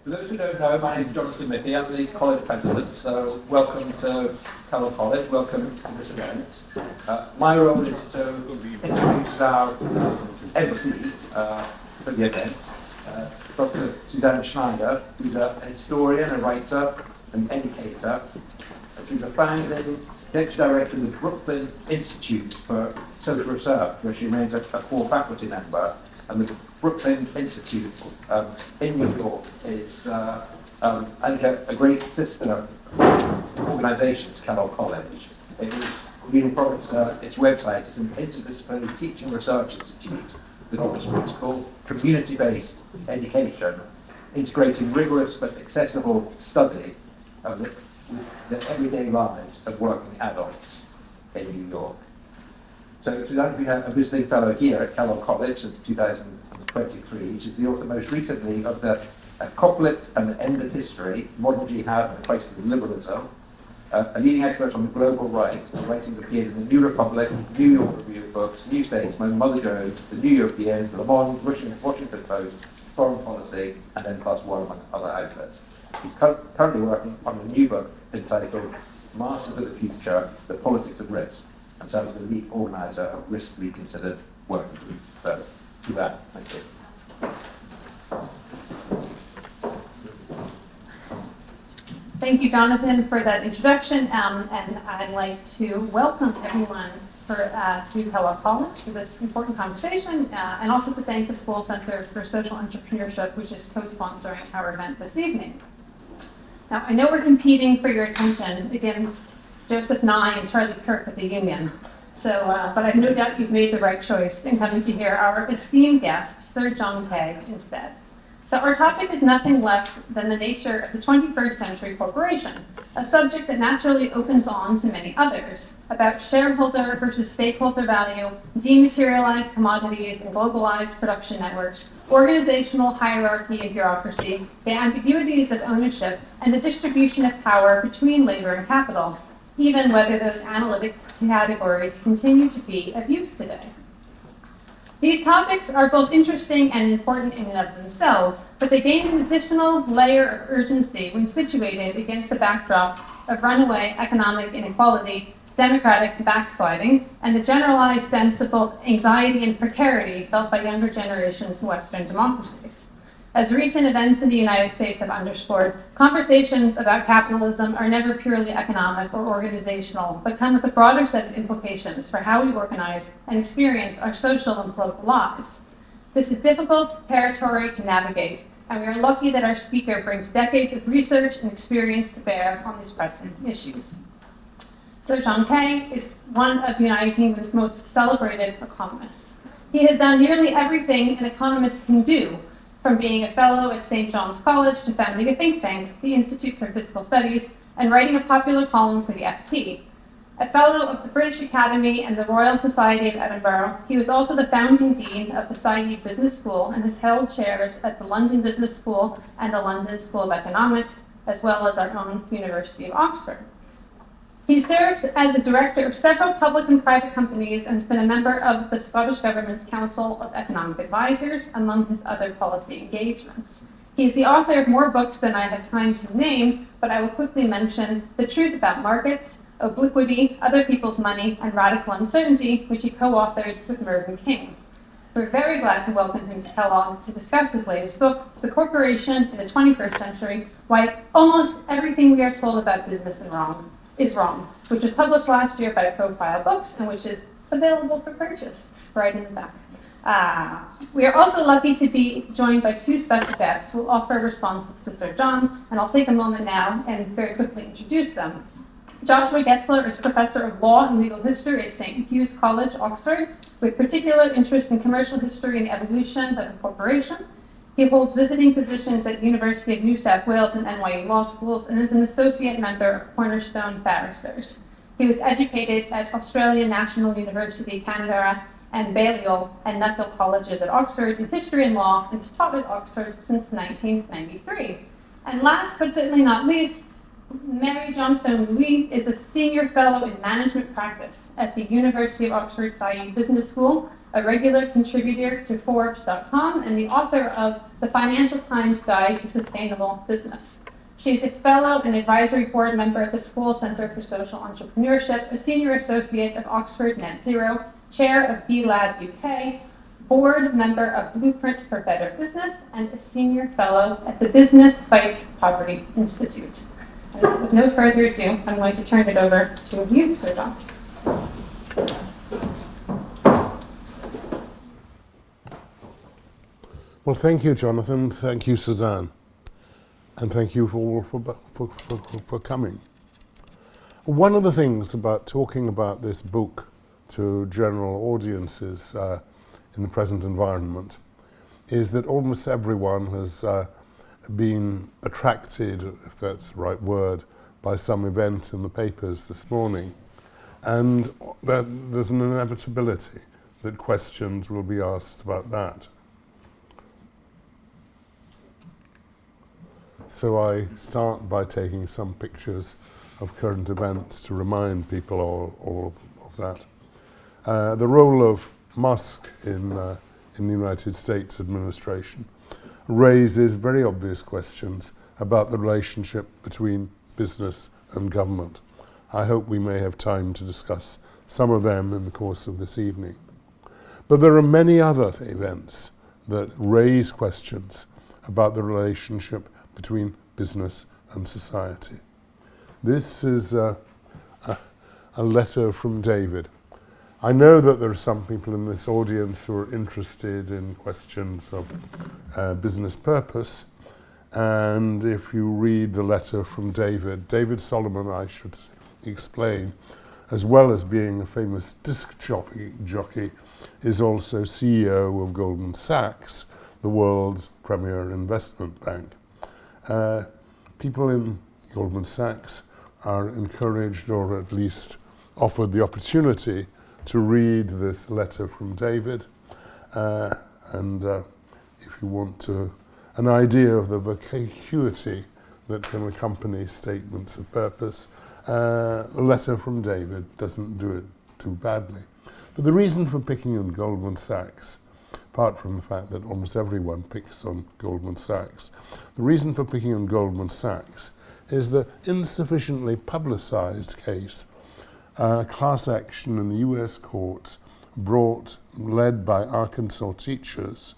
For those who don't know, my name is Jonathan Mickey. I'm the college president, so welcome to Kellogg College, welcome to this event. My role is to introduce our MC for the event, Dr Suzanne Schneider, who's a historian, a writer, an educator. She's a founding ex-director of the Brooklyn Institute for Social Research, where she remains a core faculty member. And the Brooklyn Institute in New York is I think a great sister organisation to Kellogg College. It is reading from its website. It's an interdisciplinary teaching research institute that offers what's called community-based education, integrating rigorous but accessible study of the everyday lives of working adults in New York. So Suzanne's been a visiting fellow here at Kellogg College since 2023. She's the author most recently of the Couplet and the End of History, Modern Jihad and the Crisis of Liberalism, a leading expert on the global right. Her writings appeared in the New Republic, New York Review of Books, New Statesman, Mother Jones, the New European, Le Monde, Washington Post, Foreign Policy, and N+1 among other outlets. He's currently working on a new book entitled Masters of the Future, The Politics of Risk, and serves as the lead organizer of Risk Reconsidered Working Group. So, do that. Thank you. Thank you, Jonathan, for that introduction, and I'd like to welcome everyone to Kellogg College for this important conversation, and also to thank the Skoll Centre for Social Entrepreneurship, which is co-sponsoring our event this evening. Now, I know we're competing for your attention against Joseph Nye and Charlie Kirk at the Union. So, but I have no doubt you've made the right choice in coming to hear our esteemed guest, Sir John Kay, instead. So our topic is nothing less than the nature of the 21st century corporation, a subject that naturally opens on to many others, about shareholder versus stakeholder value, dematerialized commodities and globalized production networks, organizational hierarchy and bureaucracy, the ambiguities of ownership, and the distribution of power between labor and capital, even whether those analytic categories continue to be of use today. These topics are both interesting and important in and of themselves, but they gain an additional layer of urgency when situated against the backdrop of runaway economic inequality, democratic backsliding, and the generalized sense of both anxiety and precarity felt by younger generations in Western democracies. As recent events in the United States have underscored, conversations about capitalism are never purely economic or organizational, but come with a broader set of implications for how we organize and experience our social and political lives. This is difficult territory to navigate, and we are lucky that our speaker brings decades of research and experience to bear on these pressing issues. Sir John Kay is one of the United Kingdom's most celebrated economists. He has done nearly everything an economist can do, from being a fellow at St. John's College to founding a think tank, the Institute for Fiscal Studies, and writing a popular column for the FT. A fellow of the British Academy and the Royal Society of Edinburgh, he was also the founding dean of the Saïd Business School and has held chairs at the London Business School and the London School of Economics, as well as our own University of Oxford. He serves as a director of several public and private companies and has been a member of the Scottish Government's Council of Economic Advisors, among his other policy engagements. He is the author of more books than I have time to name, but I will quickly mention The Truth About Markets, Obliquity, Other People's Money, and Radical Uncertainty, which he co-authored with Mervyn King. We're very glad to welcome him to Kellogg to discuss his latest book, The Corporation in the 21st Century, Why Almost Everything We Are Told About Business is Wrong, which was published last year by Profile Books and which is available for purchase right in the back. We are also lucky to be joined by two special guests who will offer responses to Sir John, and I'll take a moment now and very quickly introduce them. Joshua Getzler is Professor of Law and Legal History at St. Hugh's College, Oxford, with particular interest in commercial history and the evolution of the corporation. He holds visiting positions at the University of New South Wales and NYU Law Schools and is an associate member of Cornerstone Barristers. He was educated at Australian National University, Canberra, and Balliol and Nuffield Colleges at Oxford in history and law, and has taught at Oxford since 1993. And last but certainly not least, Mary Johnstone-Louis is a senior fellow in management practice at the University of Oxford Saïd Business School, a regular contributor to Forbes.com, and the author of The Financial Times Guide to Sustainable Business. She is a fellow and advisory board member at the Skoll Centre for Social Entrepreneurship, a senior associate of Oxford Net Zero, chair of B-Lab UK, board member of Blueprint for Better Business, and a senior fellow at the Business Fights Poverty Institute. And with no further ado, I'm going to turn it over to you, Sir John. Well, thank you, Jonathan. Thank you, Suzanne. And thank you all for coming. One of the things about talking about this book to general audiences in the present environment is that almost everyone has been attracted, if that's the right word, by some event in the papers this morning. And that there's an inevitability that questions will be asked about that. So I start by taking some pictures of current events to remind people all of that. The role of Musk in the United States administration raises very obvious questions about the relationship between business and government. I hope we may have time to discuss some of them in the course of this evening. But there are many other events that raise questions about the relationship between business and society. This is a letter from David. I know that there are some people in this audience who are interested in questions of business purpose, and if you read the letter from David Solomon, I should explain, as well as being a famous disc jockey, is also CEO of Goldman Sachs, the world's premier investment bank. People in Goldman Sachs are encouraged, or at least offered the opportunity, to read this letter from David. And if you want an idea of the vacuity that can accompany statements of purpose, a letter from David doesn't do it too badly. But the reason for picking on Goldman Sachs, apart from the fact that almost everyone picks on Goldman Sachs, the reason for picking on Goldman Sachs is the insufficiently publicized case, class action in the US courts led by Arkansas teachers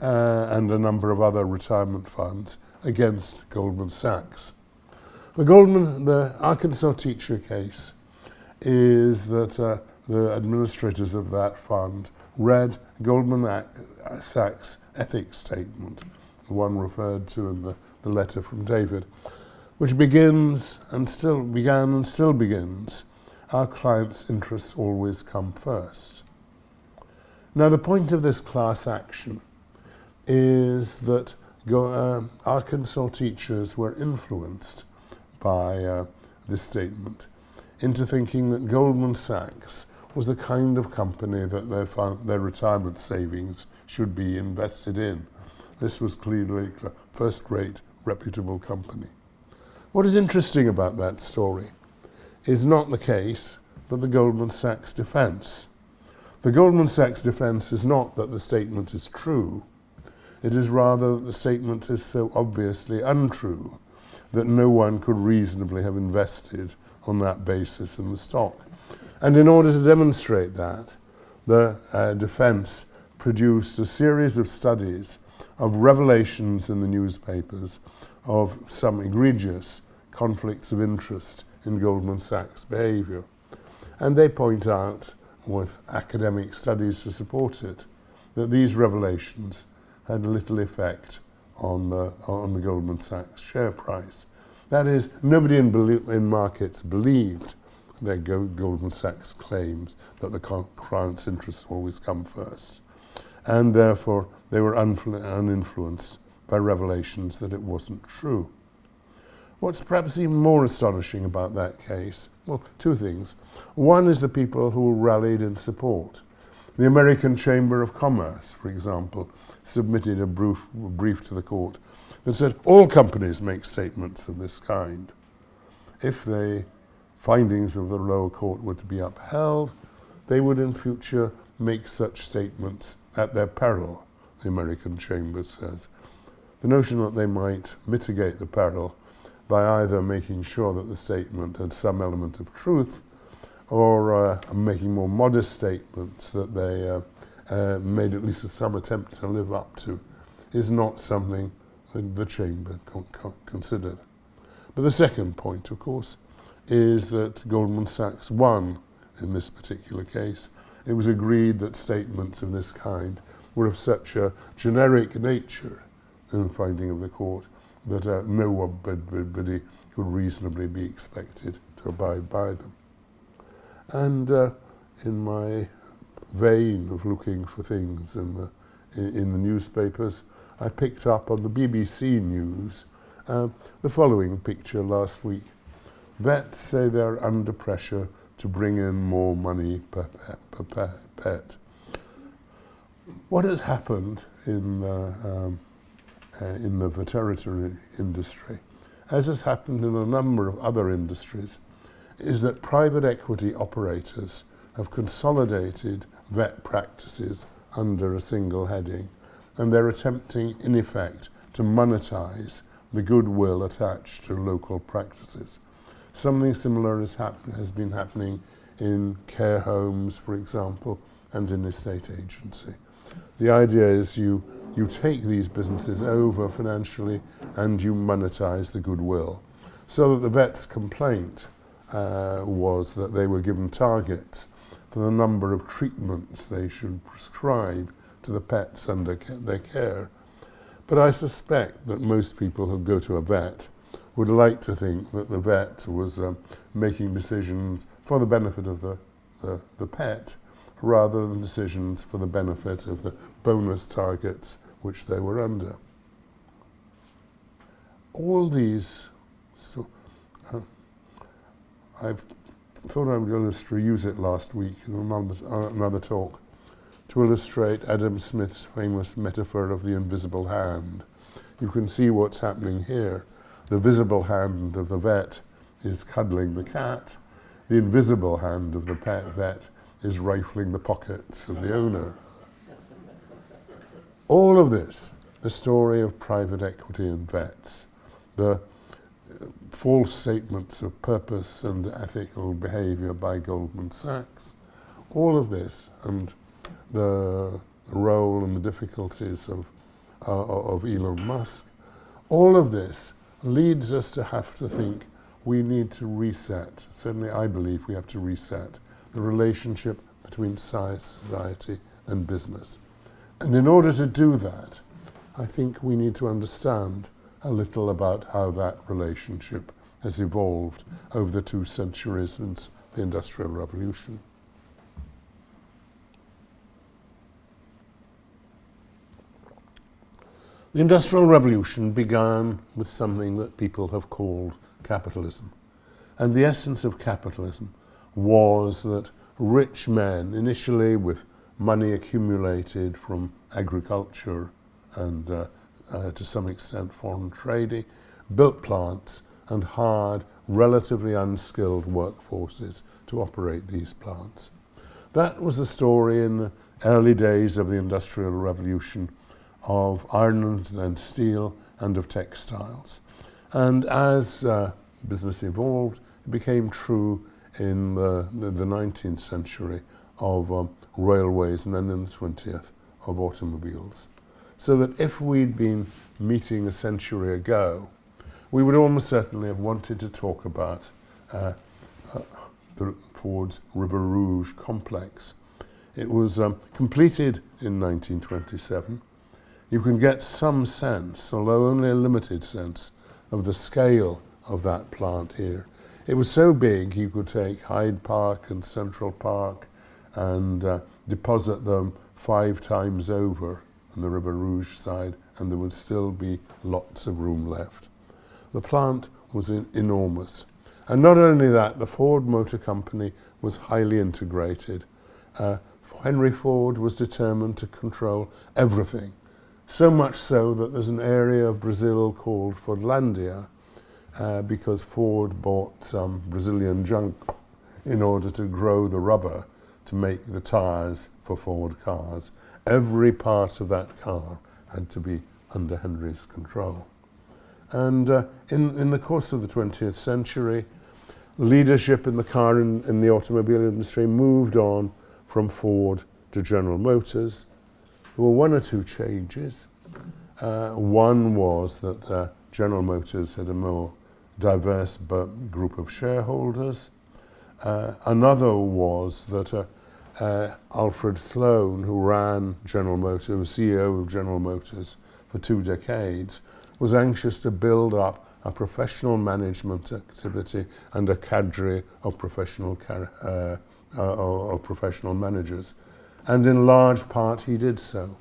and a number of other retirement funds against Goldman Sachs. The Arkansas teacher case is that the administrators of that fund read Goldman Sachs' ethics statement, the one referred to in the letter from David, which begins and still began and still begins, our client's interests always come first. Now, the point of this class action is that Arkansas teachers were influenced by this statement into thinking that Goldman Sachs was the kind of company that their retirement savings should be invested in. This was clearly a first-rate, reputable company. What is interesting about that story is not the case, but the Goldman Sachs defense. The Goldman Sachs defense is not that the statement is true. It is rather that the statement is so obviously untrue that no one could reasonably have invested on that basis in the stock. And in order to demonstrate that, the defense produced a series of studies of revelations in the newspapers of some egregious conflicts of interest in Goldman Sachs' behavior. And they point out, with academic studies to support it, that these revelations had little effect on the Goldman Sachs share price. That is, nobody in markets believed that Goldman Sachs claims that the client's interests always come first. And therefore, they were uninfluenced by revelations that it wasn't true. What's perhaps even more astonishing about that case, well, two things. One is the people who rallied in support. The American Chamber of Commerce, for example, submitted a brief to the court that said all companies make statements of this kind. If the findings of the lower court were to be upheld, they would in future make such statements at their peril, the American Chamber says. The notion that they might mitigate the peril by either making sure that the statement had some element of truth or making more modest statements that they made at least some attempt to live up to is not something that the Chamber considered. But the second point, of course, is that Goldman Sachs won in this particular case. It was agreed that statements of this kind were of such a generic nature in the finding of the court that nobody could reasonably be expected to abide by them. And in my vein of looking for things in the newspapers, I picked up on the BBC News the following picture last week. Vets say they're under pressure to bring in more money per pet. What has happened in the veterinary industry, as has happened in a number of other industries, is that private equity operators have consolidated vet practices under a single heading, and they're attempting, in effect, to monetize the goodwill attached to local practices. Something similar has been happening in care homes, for example, and in estate agency. The idea is you take these businesses over financially and you monetize the goodwill. So that the vet's complaint was that they were given targets for the number of treatments they should prescribe to the pets under their care. But I suspect that most people who go to a vet would like to think that the vet was making decisions for the benefit of the pet rather than decisions for the benefit of the bonus targets which they were under. All these, I thought I would use it last week in another talk to illustrate Adam Smith's famous metaphor of the invisible hand. You can see what's happening here. The visible hand of the vet is cuddling the cat. The invisible hand of the vet is rifling the pockets of the owner. All of this, the story of private equity and vets, the false statements of purpose and ethical behavior by Goldman Sachs, all of this and the role and the difficulties of Elon Musk, all of this leads us to have to think we need to reset, certainly I believe we have to reset, the relationship between society and business. And in order to do that, I think we need to understand a little about how that relationship has evolved over the 2 centuries since the Industrial Revolution. The Industrial Revolution began with something that people have called capitalism. And the essence of capitalism was that rich men, initially with money accumulated from agriculture and to some extent foreign trading, built plants and hired relatively unskilled workforces to operate these plants. That was the story in the early days of the Industrial Revolution of iron and steel and of textiles. And as business evolved, it became true in the 19th century of railways, and then in the 20th of automobiles. So that if we'd been meeting a century ago, we would almost certainly have wanted to talk about Ford's River Rouge complex. It was completed in 1927. You can get some sense, although only a limited sense, of the scale of that plant here. It was so big you could take Hyde Park and Central Park and deposit them 5 times over on the River Rouge side, and there would still be lots of room left. The plant was enormous. And not only that, the Ford Motor Company was highly integrated. Henry Ford was determined to control everything. So much so that there's an area of Brazil called Fordlandia because Ford bought some Brazilian junk in order to grow the rubber to make the tires for Ford cars. Every part of that car had to be under Henry's control. And in the course of the 20th century, leadership in the car in the automobile industry moved on from Ford to General Motors. There were one or two changes. One was that General Motors had a more diverse group of shareholders. Another was that Alfred Sloan, who ran General Motors, was CEO of General Motors for 2 decades, was anxious to build up a professional management activity and a cadre of professional managers. And in large part he did so.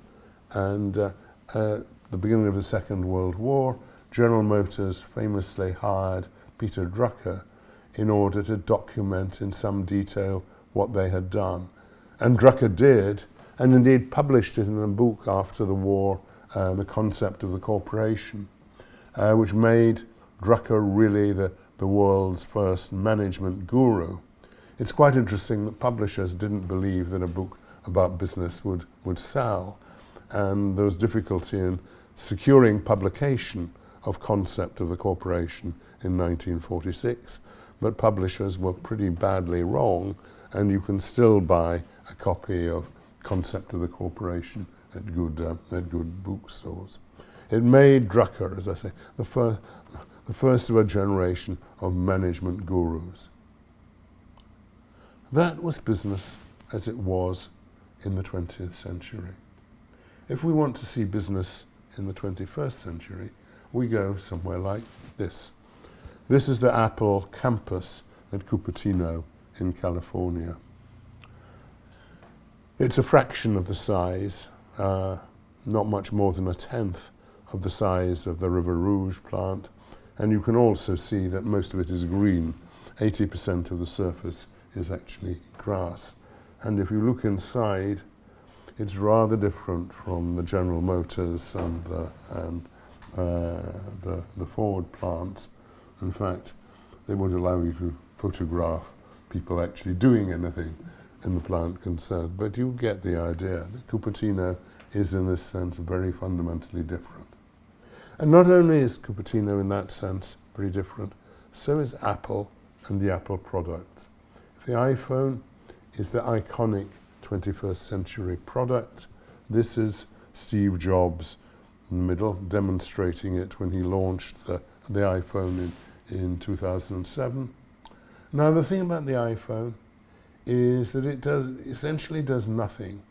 And at the beginning of the Second World War, General Motors famously hired Peter Drucker in order to document in some detail what they had done. And Drucker did, and indeed published it in a book after the war, The Concept of the Corporation, which made Drucker really the world's first management guru. It's quite interesting that publishers didn't believe that a book about business would sell, and there was difficulty in securing publication of Concept of the Corporation in 1946, but publishers were pretty badly wrong, and you can still buy a copy of Concept of the Corporation at good bookstores. It made Drucker, as I say, the first of a generation of management gurus. That was business as it was in the 20th century. If we want to see business in the 21st century, we go somewhere like this. This is the Apple campus at Cupertino in California. It's a fraction of the size, not much more than a tenth of the size of the River Rouge plant, and you can also see that most of it is green. 80% of the surface is actually grass. And if you look inside, it's rather different from the General Motors and the Ford plants. In fact, they won't allow you to photograph people actually doing anything in the plant concerned, but you get the idea that Cupertino is in this sense very fundamentally different. And not only is Cupertino in that sense very different, so is Apple and the Apple products. The iPhone is the iconic 21st century product. This is Steve Jobs in the middle, demonstrating it when he launched the iPhone in 2007. Now the thing about the iPhone is that it essentially does nothing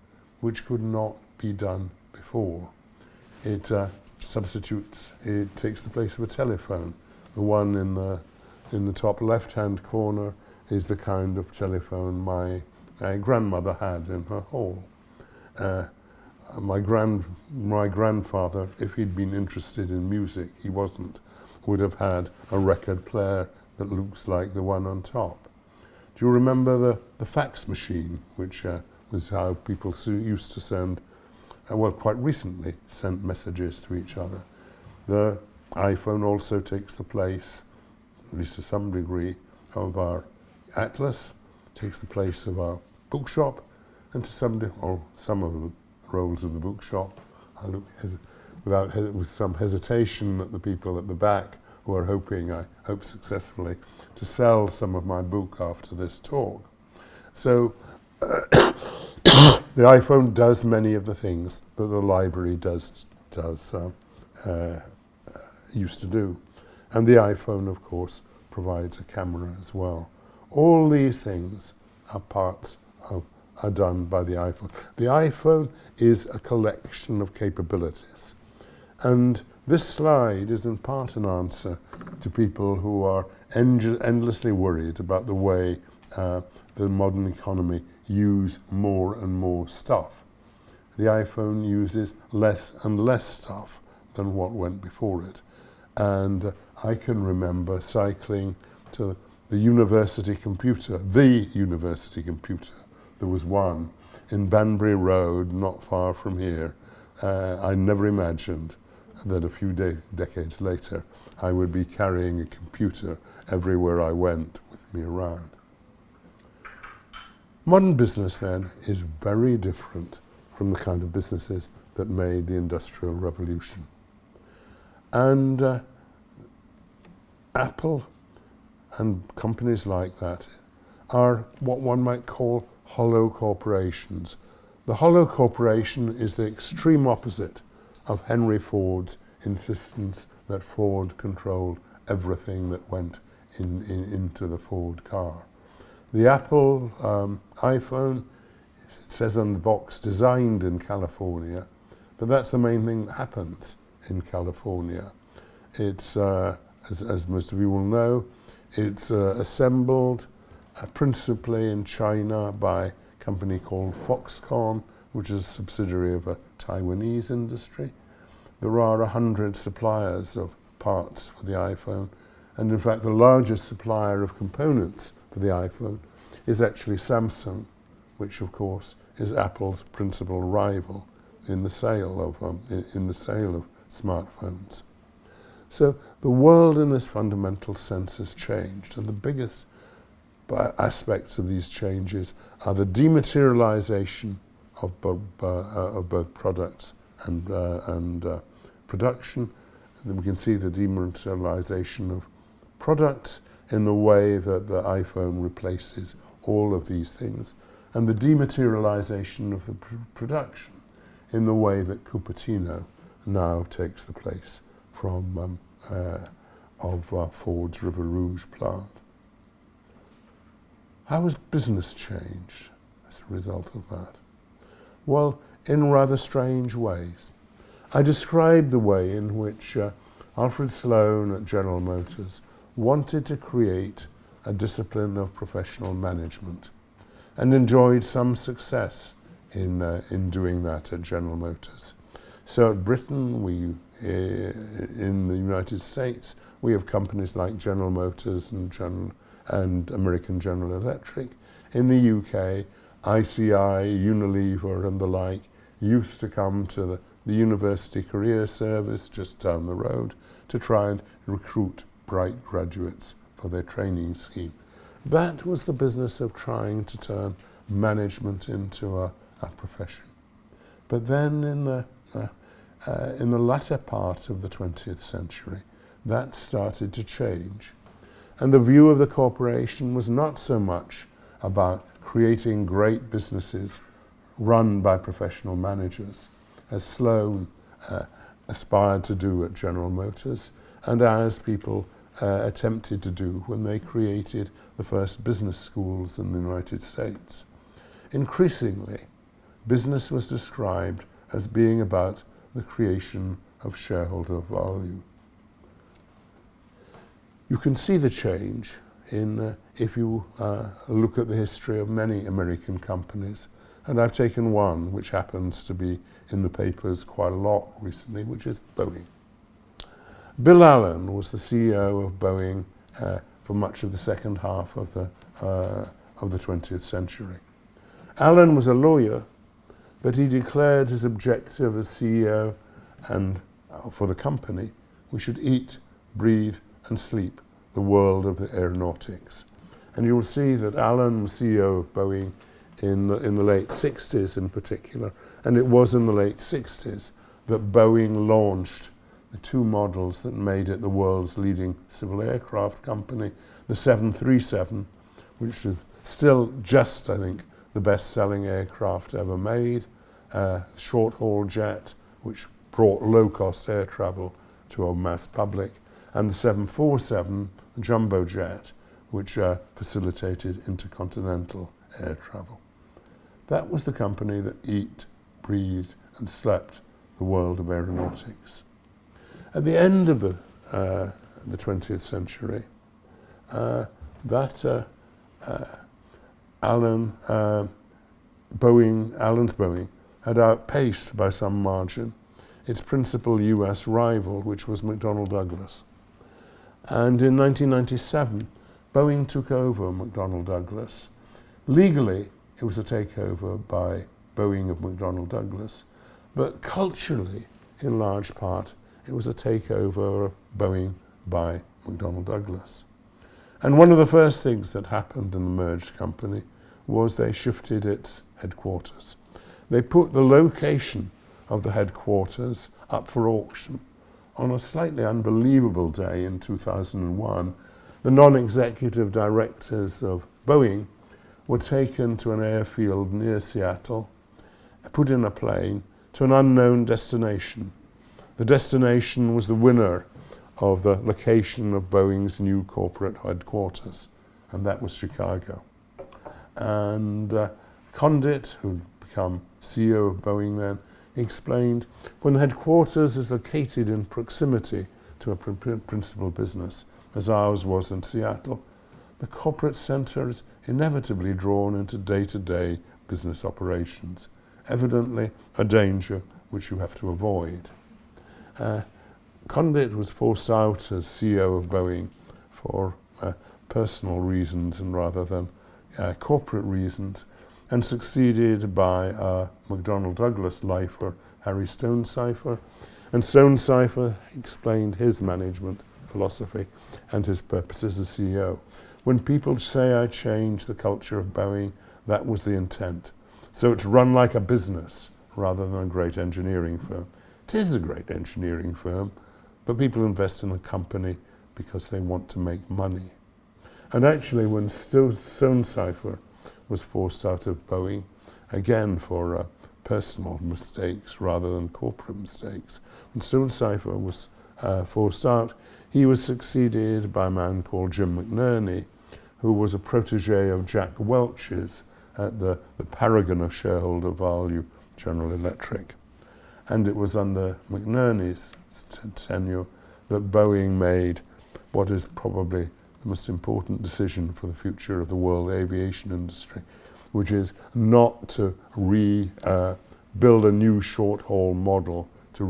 which could not be done before. It substitutes, it takes the place of a telephone. The one in the top left-hand corner is the kind of telephone my grandmother had in her hall. My grandfather, if he'd been interested in music, he wasn't, would have had a record player that looks like the one on top. Do you remember the fax machine, which was how people used to send, quite recently, sent messages to each other? The iPhone also takes the place, at least to some degree, of our atlas, takes the place of our bookshop, and to some of the roles of the bookshop. I look with some hesitation at the people at the back who are hoping, I hope successfully, to sell some of my book after this talk. So the iPhone does many of the things that the library used to do. And the iPhone, of course, provides a camera as well. All these things are done by the iPhone. The iPhone is a collection of capabilities. And this slide is in part an answer to people who are endlessly worried about the way the modern economy use more and more stuff. The iPhone uses less and less stuff than what went before it. And I can remember cycling to the university computer. There was one in Banbury Road, not far from here. I never imagined that a few decades later I would be carrying a computer everywhere I went with me around. Modern business then is very different from the kind of businesses that made the Industrial Revolution. And Apple and companies like that are what one might call hollow corporations. The hollow corporation is the extreme opposite of Henry Ford's insistence that Ford controlled everything that went into the Ford car. The Apple iPhone, it says on the box, designed in California, but that's the main thing that happens in California. It's, as most of you will know, it's assembled principally in China by a company called Foxconn, which is a subsidiary of a Taiwanese industry. There are 100 suppliers of parts for the iPhone, and in fact the largest supplier of components for the iPhone is actually Samsung, which of course is Apple's principal rival in the sale of smartphones. So the world in this fundamental sense has changed, and the biggest aspects of these changes are the dematerialization of both products and production. And then we can see the dematerialization of products in the way that the iPhone replaces all of these things, and the dematerialization of the production in the way that Cupertino now takes the place from Ford's River Rouge plant. How has business changed as a result of that? Well, in rather strange ways. I described the way in which Alfred Sloan at General Motors wanted to create a discipline of professional management and enjoyed some success in doing that at General Motors. So at Britain, in the United States, we have companies like General Motors and American General Electric. In the UK, ICI, Unilever and the like used to come to the University Career Service just down the road to try and recruit bright graduates for their training scheme. That was the business of trying to turn management into a profession. But then in the latter part of the 20th century, that started to change. And the view of the corporation was not so much about creating great businesses run by professional managers, as Sloan aspired to do at General Motors, and as people attempted to do when they created the first business schools in the United States. Increasingly, business was described as being about the creation of shareholder value. You can see the change if you look at the history of many American companies, and I've taken one which happens to be in the papers quite a lot recently, which is Boeing. Bill Allen was the CEO of Boeing for much of the second half of the 20th century. Allen was a lawyer, but he declared his objective as CEO and for the company, we should eat, breathe and sleep the world of the aeronautics. And you will see that Allen was CEO of Boeing in the late 60s in particular, and it was in the late 60s that Boeing launched the two models that made it the world's leading civil aircraft company, the 737, which is still just, I think, the best-selling aircraft ever made, short-haul jet, which brought low-cost air travel to a mass public, and the 747, the jumbo jet, which facilitated intercontinental air travel. That was the company that ate, breathed, and slept the world of aeronautics. At the end of the 20th century, Allen's Boeing had outpaced by some margin its principal US rival, which was McDonnell Douglas. And in 1997, Boeing took over McDonnell Douglas. Legally, it was a takeover by Boeing of McDonnell Douglas, but culturally, in large part, it was a takeover of Boeing by McDonnell Douglas. And one of the first things that happened in the merged company was they shifted its headquarters. They put the location of the headquarters up for auction. On a slightly unbelievable day in 2001, the non-executive directors of Boeing were taken to an airfield near Seattle, put in a plane to an unknown destination. The destination was the winner of the location of Boeing's new corporate headquarters, and that was Chicago. And Condit, who'd become CEO of Boeing then, explained, when the headquarters is located in proximity to a principal business, as ours was in Seattle, the corporate center is inevitably drawn into day-to-day business operations, evidently a danger which you have to avoid. Condit was forced out as CEO of Boeing for personal reasons and rather than corporate reasons, and succeeded by McDonnell Douglas lifer Harry Stonecipher. And Stonecipher explained his management philosophy and his purpose as a CEO. When people say I changed the culture of Boeing, that was the intent. So it's run like a business rather than a great engineering firm. It is a great engineering firm, but people invest in a company because they want to make money. And actually, when Stonecipher was forced out of Boeing, again for personal mistakes rather than corporate mistakes, when Stonecipher was forced out, he was succeeded by a man called Jim McNerney, who was a protege of Jack Welch's at the paragon of shareholder value, General Electric. And it was under McNerney's tenure that Boeing made what is probably the most important decision for the future of the world aviation industry, which is not to build a new short-haul model to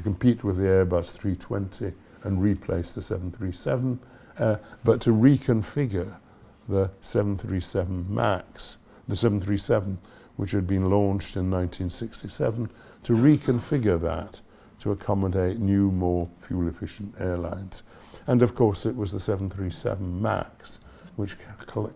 compete with the Airbus 320 and replace the 737, but to reconfigure the 737 MAX, the 737, which had been launched in 1967, to reconfigure that to accommodate new, more fuel-efficient airlines. And of course, it was the 737 MAX, which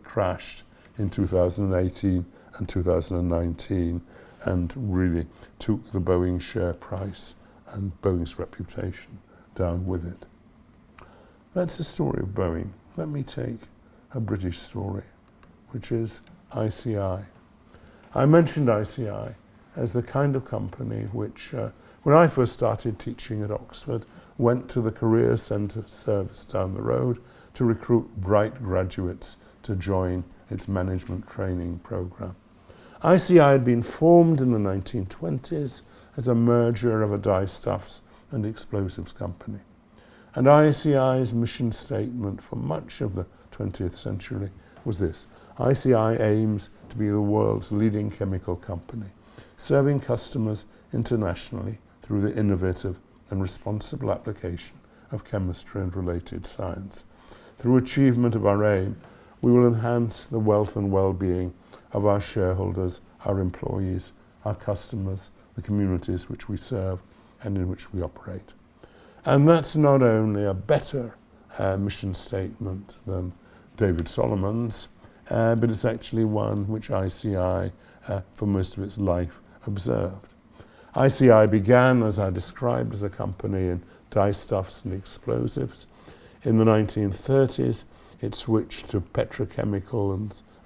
crashed in 2018 and 2019, and really took the Boeing share price and Boeing's reputation down with it. That's the story of Boeing. Let me take a British story, which is ICI. I mentioned ICI as the kind of company which, when I first started teaching at Oxford, went to the Career Centre service down the road to recruit bright graduates to join its management training program. ICI had been formed in the 1920s as a merger of a dyestuffs and explosives company. And ICI's mission statement for much of the 20th century was this: ICI aims to be the world's leading chemical company, serving customers internationally through the innovative and responsible application of chemistry and related science. Through achievement of our aim, we will enhance the wealth and well-being of our shareholders, our employees, our customers, the communities which we serve and in which we operate. And that's not only a better mission statement than David Solomon's, but it's actually one which ICI, for most of its life, observed. ICI began, as I described, as a company in dyestuffs and explosives. In the 1930s, it switched to petrochemical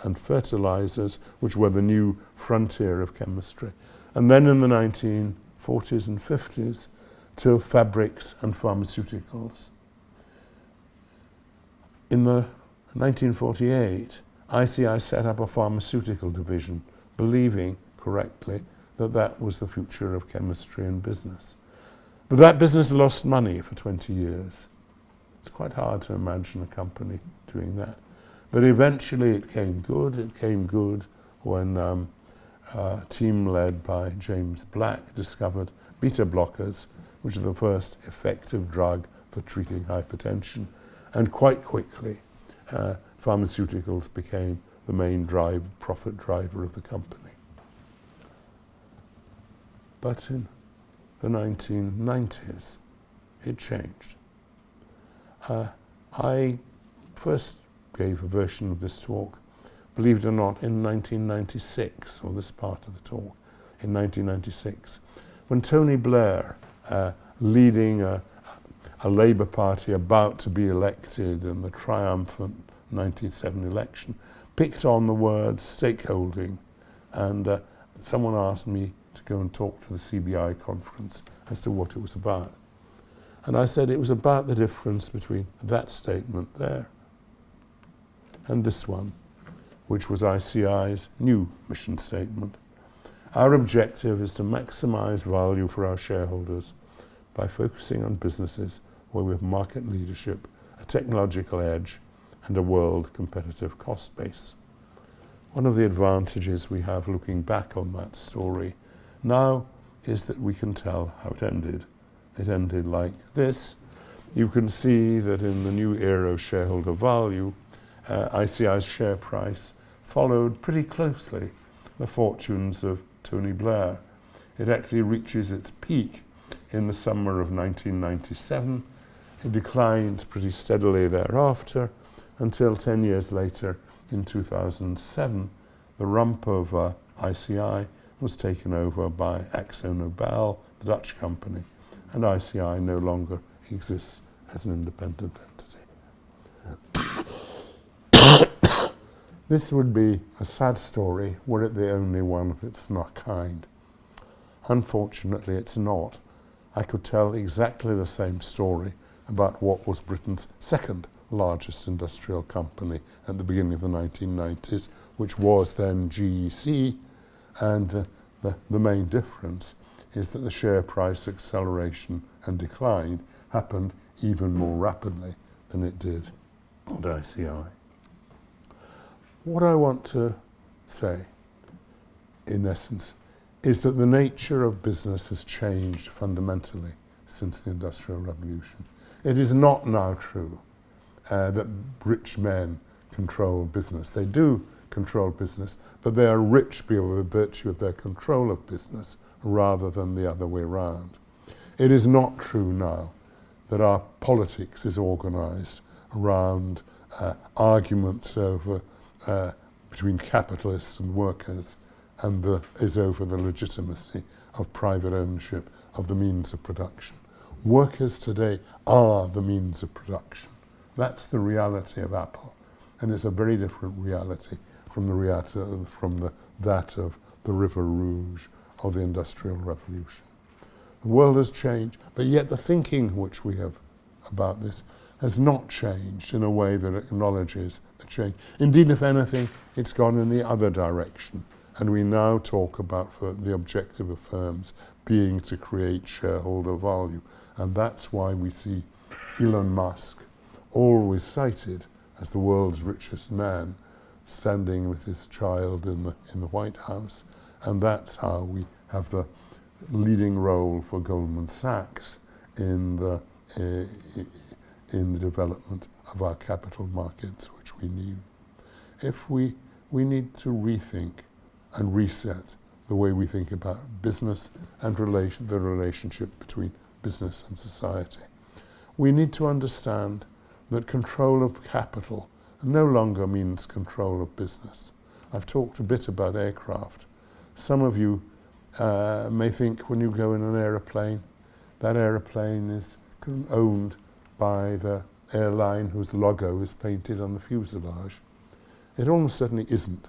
and fertilizers, which were the new frontier of chemistry. And then in the 1940s and 50s, to fabrics and pharmaceuticals. In the 1948, ICI set up a pharmaceutical division, believing correctly that that was the future of chemistry and business. But that business lost money for 20 years. It's quite hard to imagine a company doing that. But eventually it came good. It came good when a team led by James Black discovered beta blockers, which are the first effective drug for treating hypertension. And quite quickly, pharmaceuticals became the main profit driver of the company. But in the 1990s, it changed. I first gave a version of this talk believe it or not, in 1996, or this part of the talk, in 1996, when Tony Blair, leading a Labour Party about to be elected in the triumphant 1997 election, picked on the word stakeholding, and someone asked me to go and talk to the CBI conference as to what it was about. And I said it was about the difference between that statement there and this one, which was ICI's new mission statement. Our objective is to maximize value for our shareholders by focusing on businesses where we have market leadership, a technological edge, and a world competitive cost base. One of the advantages we have looking back on that story now is that we can tell how it ended. It ended like this. You can see that in the new era of shareholder value, ICI's share price followed pretty closely the fortunes of Tony Blair. It actually reaches its peak in the summer of 1997. It declines pretty steadily thereafter until 10 years later, in 2007, the rump of ICI was taken over by AkzoNobel, the Dutch company, and ICI no longer exists as an independent entity. This would be a sad story were it the only one of its kind. Unfortunately, it's not. I could tell exactly the same story about what was Britain's second largest industrial company at the beginning of the 1990s, which was then GEC, and the main difference is that the share price acceleration and decline happened even more rapidly than it did at ICI. What I want to say, in essence, is that the nature of business has changed fundamentally since the Industrial Revolution. It is not now true that rich men control business. They do control business, but they are rich by virtue of their control of business rather than the other way around. It is not true now that our politics is organised around arguments over between capitalists and workers, and is over the legitimacy of private ownership of the means of production. Workers today are the means of production. That's the reality of Apple, and it's a very different reality from that of the River Rouge or the Industrial Revolution. The world has changed, but yet the thinking which we have about this has not changed in a way that acknowledges the change. Indeed, if anything, it's gone in the other direction, and we now talk about the objective of firms being to create shareholder value, and that's why we see Elon Musk, always cited as the world's richest man, standing with his child in the White House, and that's how we have the leading role for Goldman Sachs in the development of our capital markets, which we need. If we need to rethink and reset the way we think about business and the relationship between business and society. We need to understand that control of capital no longer means control of business. I've talked a bit about aircraft. Some of you may think when you go in an aeroplane, that aeroplane is owned by the airline whose logo is painted on the fuselage. It almost certainly isn't.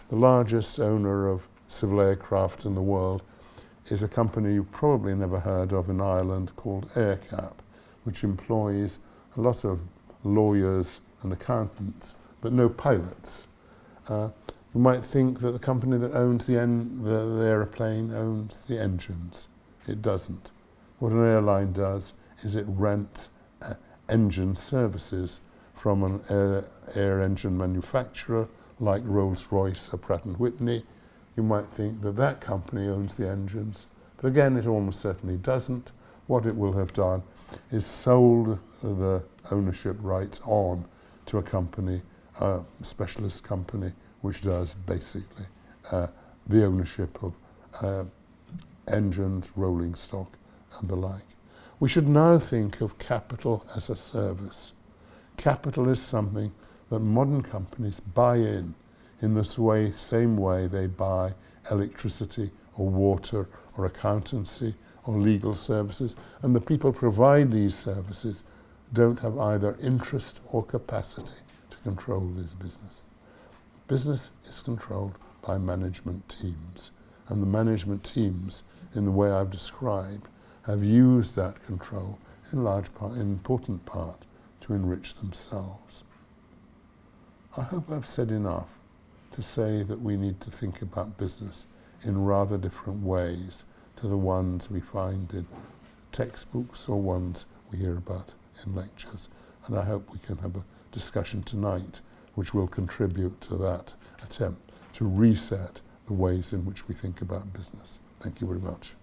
The largest owner of civil aircraft in the world is a company you've probably never heard of in Ireland called AerCap, which employs a lot of lawyers and accountants, but no pilots. You might think that the company that owns the aeroplane owns the engines. It doesn't. What an airline does is it rents engine services from an air engine manufacturer like Rolls-Royce or Pratt & Whitney. You might think that that company owns the engines, but again, it almost certainly doesn't. What it will have done is sold the ownership rights on to a company, a specialist company, which does basically the ownership of engines, rolling stock, and the like. We should now think of capital as a service. Capital is something that modern companies buy in in the same way they buy electricity or water or accountancy or legal services, and the people provide these services don't have either interest or capacity to control this business. Business is controlled by management teams, and the management teams, in the way I've described, have used that control in large part, in important part, to enrich themselves. I hope I've said enough to say that we need to think about business in rather different ways to the ones we find in textbooks or ones we hear about in lectures. And I hope we can have a discussion tonight which will contribute to that attempt to reset the ways in which we think about business. Thank you very much.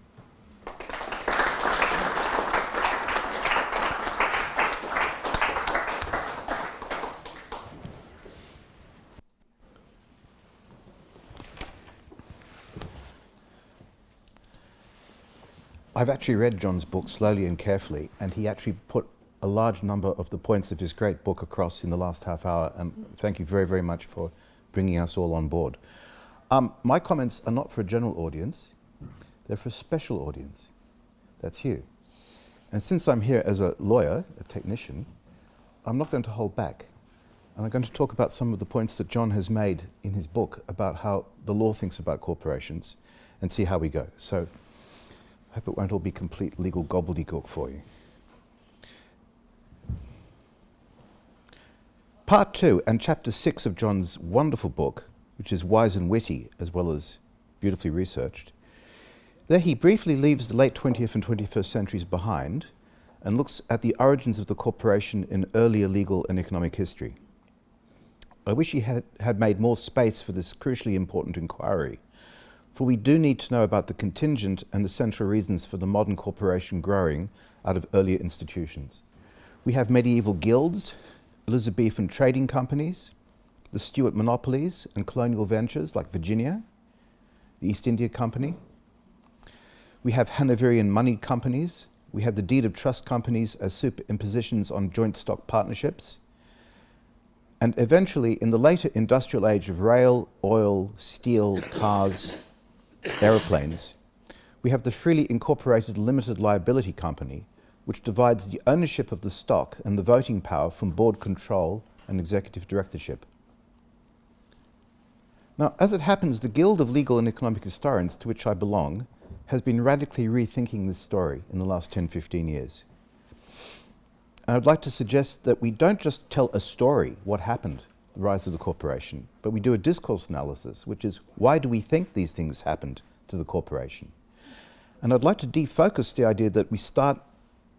I've actually read John's book slowly and carefully, and he actually put a large number of the points of his great book across in the last half hour, and thank you very, very much for bringing us all on board. My comments are not for a general audience, they're for a special audience. That's you. And since I'm here as a lawyer, a technician, I'm not going to hold back. And I'm going to talk about some of the points that John has made in his book about how the law thinks about corporations and see how we go. So I hope it won't all be complete legal gobbledygook for you. Part 2 and Chapter 6 of John's wonderful book, which is wise and witty as well as beautifully researched, there he briefly leaves the late 20th and 21st centuries behind and looks at the origins of the corporation in earlier legal and economic history. I wish he had made more space for this crucially important inquiry, for we do need to know about the contingent and essential reasons for the modern corporation growing out of earlier institutions. We have medieval guilds, Elizabethan trading companies, the Stuart monopolies and colonial ventures like Virginia, the East India Company. We have Hanoverian money companies. We have the deed of trust companies as superimpositions on joint stock partnerships. And eventually, in the later industrial age of rail, oil, steel, cars, aeroplanes, we have the freely incorporated limited liability company, which divides the ownership of the stock and the voting power from board control and executive directorship. Now, as it happens, the Guild of Legal and Economic Historians, to which I belong, has been radically rethinking this story in the last 10-15 years. And I'd like to suggest that we don't just tell a story, what happened, the rise of the corporation, but we do a discourse analysis, which is why do we think these things happened to the corporation? And I'd like to defocus the idea that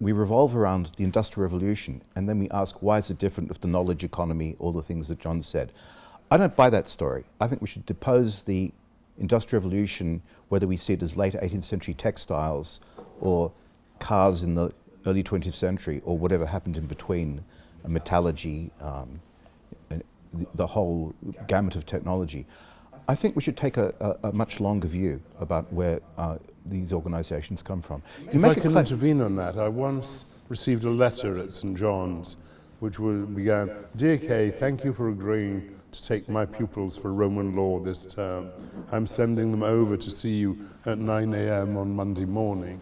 we revolve around the Industrial Revolution, and then we ask, why is it different with the knowledge economy, all the things that John said? I don't buy that story. I think we should depose the Industrial Revolution, whether we see it as late 18th century textiles or cars in the early 20th century or whatever happened in between, metallurgy, the whole gamut of technology. I think we should take a much longer view about where these organizations come from. If I can intervene on that, I once received a letter at St. John's which began, "Dear Kay, thank you for agreeing to take my pupils for Roman law this term. I'm sending them over to see you at 9 a.m. on Monday morning."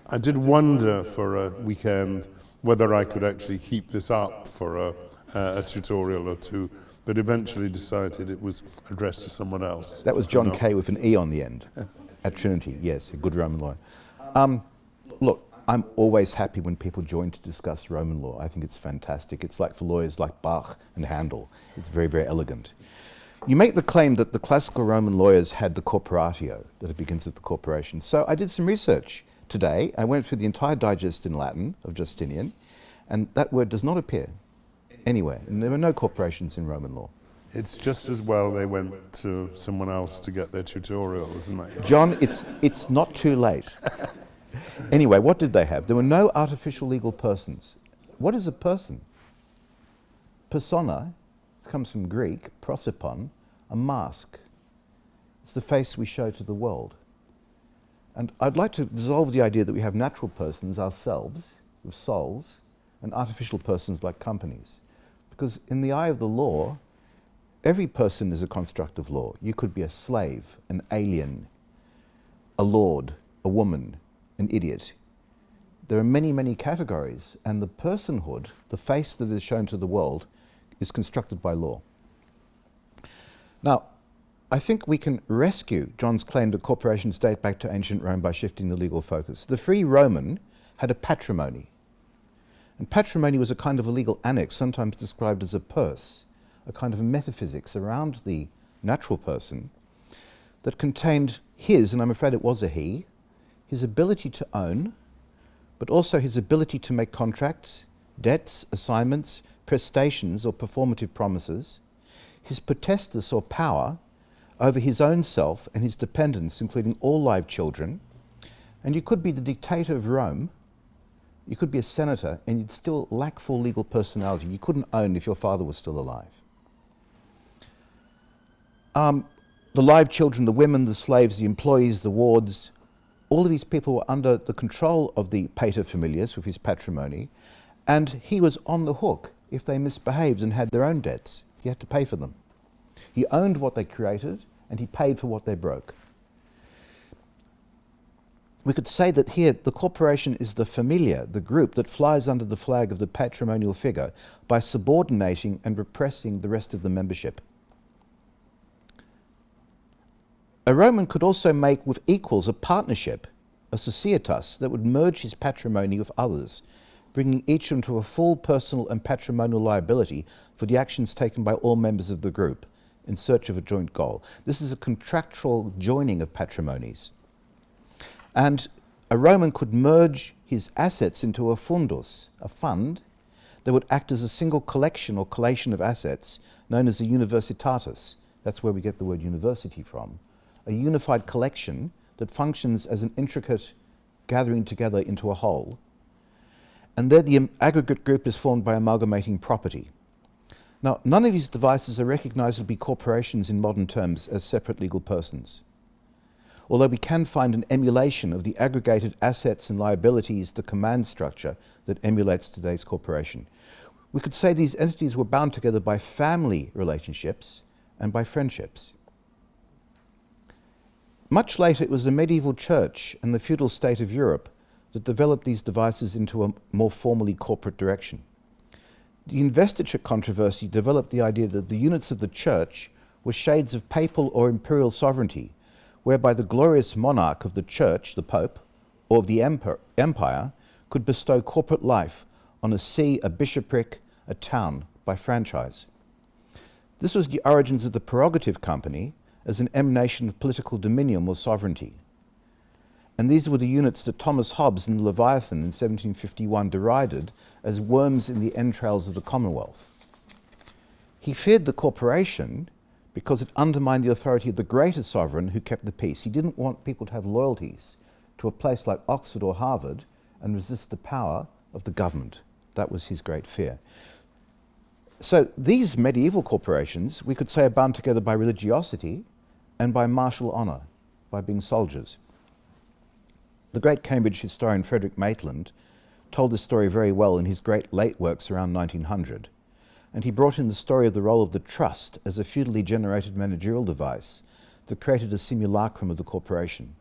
I did wonder for a weekend whether I could actually keep this up for a tutorial or two, but eventually decided it was addressed to someone else. That was John Kay with an E on the end at Trinity, yes, a good Roman lawyer. Look, I'm always happy when people join to discuss Roman law. I think it's fantastic. It's like for lawyers like Bach and Handel. It's very, very elegant. You make the claim that the classical Roman lawyers had the corporatio, that it begins with the corporation. So I did some research today. I went through the entire digest in Latin of Justinian, and that word does not appear anywhere. And there were no corporations in Roman law. It's just as well they went to someone else to get their tutorial, isn't it? John, it's not too late. Anyway, what did they have? There were no artificial legal persons. What is a person? Persona comes from Greek, prosopon, a mask. It's the face we show to the world. And I'd like to dissolve the idea that we have natural persons, ourselves, with souls, and artificial persons like companies. Because in the eye of the law, every person is a construct of law. You could be a slave, an alien, a lord, a woman, an idiot. There are many, many categories, and the personhood, the face that is shown to the world, is constructed by law. Now, I think we can rescue John's claim that corporations date back to ancient Rome by shifting the legal focus. The free Roman had a patrimony, and patrimony was a kind of a legal annex, sometimes described as a purse, a kind of metaphysics around the natural person that contained his, and I'm afraid it was a he, his ability to own, but also his ability to make contracts, debts, assignments, prestations or performative promises, his potestas or power over his own self and his dependents, including all live children. And you could be the dictator of Rome, you could be a senator, and you'd still lack full legal personality. You couldn't own if your father was still alive. The live children, the women, the slaves, the employees, the wards, all of these people were under the control of the paterfamilias with his patrimony, and he was on the hook if they misbehaved and had their own debts. He had to pay for them. He owned what they created, and he paid for what they broke. We could say that here the corporation is the familia, the group that flies under the flag of the patrimonial figure by subordinating and repressing the rest of the membership. A Roman could also make with equals a partnership, a societas, that would merge his patrimony with others, bringing each into a full personal and patrimonial liability for the actions taken by all members of the group in search of a joint goal. This is a contractual joining of patrimonies. And a Roman could merge his assets into a fundus, a fund, that would act as a single collection or collation of assets known as a universitatis. That's where we get the word university from. A unified collection that functions as an intricate gathering together into a whole. And there the aggregate group is formed by amalgamating property. Now, none of these devices are recognized to be corporations in modern terms as separate legal persons. Although we can find an emulation of the aggregated assets and liabilities, the command structure that emulates today's corporation. We could say these entities were bound together by family relationships and by friendships. Much later, it was the medieval church and the feudal state of Europe that developed these devices into a more formally corporate direction. The investiture controversy developed the idea that the units of the church were shades of papal or imperial sovereignty, whereby the glorious monarch of the church, the pope, or of the empire, could bestow corporate life on a see, a bishopric, a town, by franchise. This was the origins of the prerogative company as an emanation of political dominion or sovereignty. And these were the units that Thomas Hobbes in Leviathan in 1751 derided as worms in the entrails of the Commonwealth. He feared the corporation because it undermined the authority of the greater sovereign who kept the peace. He didn't want people to have loyalties to a place like Oxford or Harvard and resist the power of the government. That was his great fear. So these medieval corporations, we could say, are bound together by religiosity and by martial honour, by being soldiers. The great Cambridge historian Frederick Maitland told this story very well in his great late works around 1900, and he brought in the story of the role of the trust as a feudally generated managerial device that created a simulacrum of the corporation.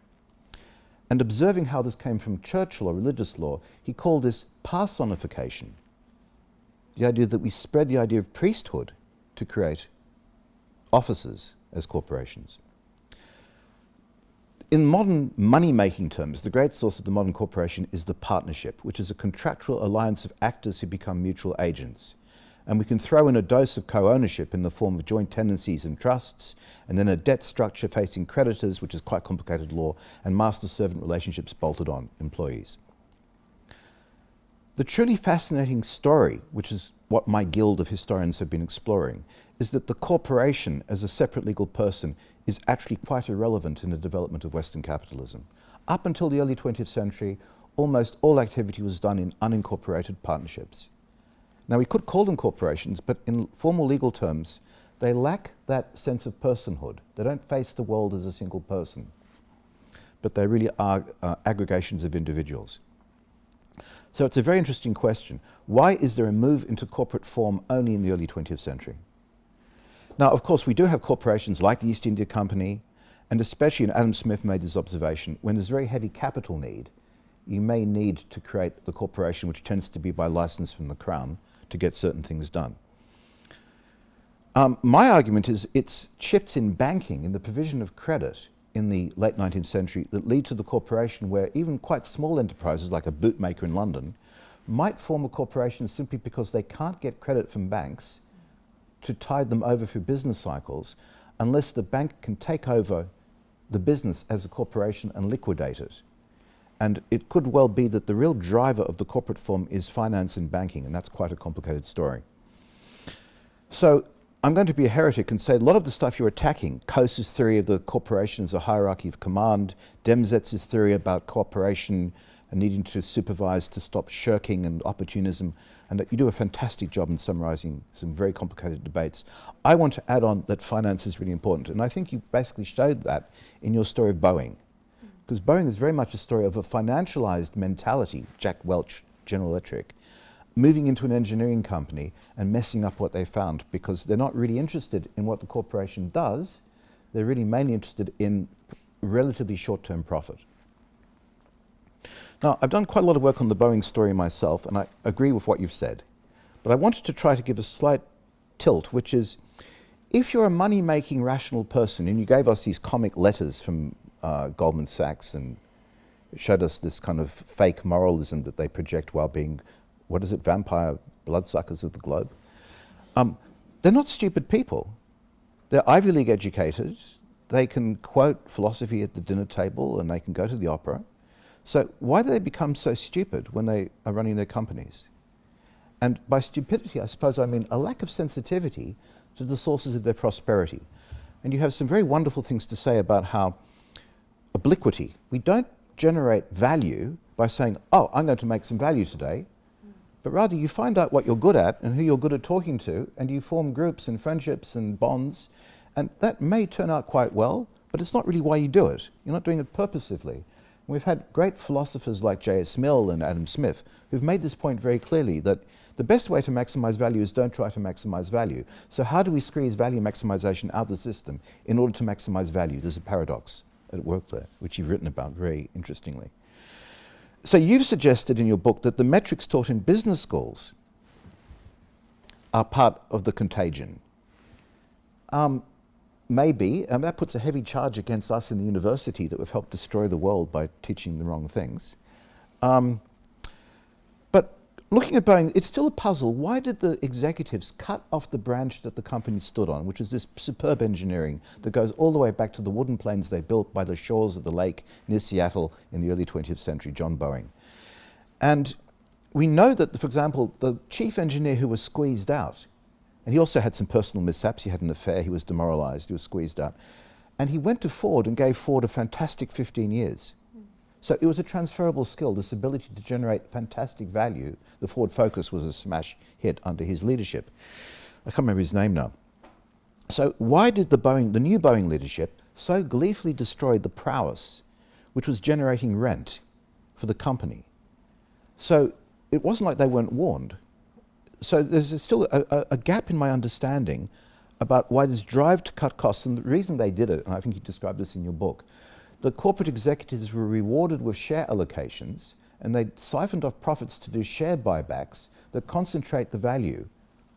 And observing how this came from church or religious law, he called this parsonification, the idea that we spread the idea of priesthood to create offices as corporations. In modern money-making terms, the great source of the modern corporation is the partnership, which is a contractual alliance of actors who become mutual agents. And we can throw in a dose of co-ownership in the form of joint tenancies and trusts, and then a debt structure facing creditors, which is quite complicated law, and master-servant relationships bolted on employees. The truly fascinating story, which is what my guild of historians have been exploring, is that the corporation as a separate legal person is actually quite irrelevant in the development of Western capitalism. Up until the early 20th century, almost all activity was done in unincorporated partnerships. Now, we could call them corporations, but in formal legal terms, they lack that sense of personhood. They don't face the world as a single person, but they really are aggregations of individuals. So it's a very interesting question. Why is there a move into corporate form only in the early 20th century? Now, of course, we do have corporations like the East India Company, and especially, and Adam Smith made this observation, when there's very heavy capital need, you may need to create the corporation, which tends to be by license from the Crown, to get certain things done. My argument is it's shifts in banking, in the provision of credit in the late 19th century that lead to the corporation where even quite small enterprises like a bootmaker in London might form a corporation simply because they can't get credit from banks to tide them over through business cycles unless the bank can take over the business as a corporation and liquidate it. And it could well be that the real driver of the corporate form is finance and banking, and that's quite a complicated story. So I'm going to be a heretic and say a lot of the stuff you're attacking, Coase's theory of the corporation as a hierarchy of command, Demzetz's theory about cooperation and needing to supervise to stop shirking and opportunism, and that you do a fantastic job in summarizing some very complicated debates. I want to add on that finance is really important, and I think you basically showed that in your story of Boeing. Because Boeing is very much a story of a financialized mentality, Jack Welch, General Electric, moving into an engineering company and messing up what they found because they're not really interested in what the corporation does. They're really mainly interested in relatively short-term profit. Now, I've done quite a lot of work on the Boeing story myself, and I agree with what you've said. But I wanted to try to give a slight tilt, which is, if you're a money-making rational person, and you gave us these comic letters from Goldman Sachs, and it showed us this kind of fake moralism that they project while being, what is it, vampire bloodsuckers of the globe. They're not stupid people. They're Ivy League educated. They can quote philosophy at the dinner table, and they can go to the opera. So why do they become so stupid when they are running their companies? And by stupidity, I suppose I mean a lack of sensitivity to the sources of their prosperity. And you have some very wonderful things to say about how obliquity, we don't generate value by saying, oh, I'm going to make some value today, but rather you find out what you're good at and who you're good at talking to, and you form groups and friendships and bonds, and that may turn out quite well, but it's not really why you do it. You're not doing it purposively. We've had great philosophers like J.S. Mill and Adam Smith who've made this point very clearly, that the best way to maximize value is don't try to maximize value. So how do we squeeze value maximization out of the system in order to maximize value? There's a paradox at work there, which you've written about very interestingly. So you've suggested in your book that the metrics taught in business schools are part of the contagion. Maybe, and that puts a heavy charge against us in the university that we've helped destroy the world by teaching the wrong things. But looking at Boeing, it's still a puzzle. Why did the executives cut off the branch that the company stood on, which is this superb engineering that goes all the way back to the wooden planes they built by the shores of the lake near Seattle in the early 20th century, John Boeing? And we know that, for example, the chief engineer who was squeezed out, and he also had some personal mishaps. He had an affair, he was demoralized, he was squeezed out. And he went to Ford and gave Ford a fantastic 15 years. So it was a transferable skill, this ability to generate fantastic value. The Ford Focus was a smash hit under his leadership. I can't remember his name now. So why did the new Boeing leadership so gleefully destroy the prowess which was generating rent for the company? So it wasn't like they weren't warned. So there's still a gap in my understanding about why this drive to cut costs, and the reason they did it, and I think you described this in your book, the corporate executives were rewarded with share allocations, and they siphoned off profits to do share buybacks that concentrate the value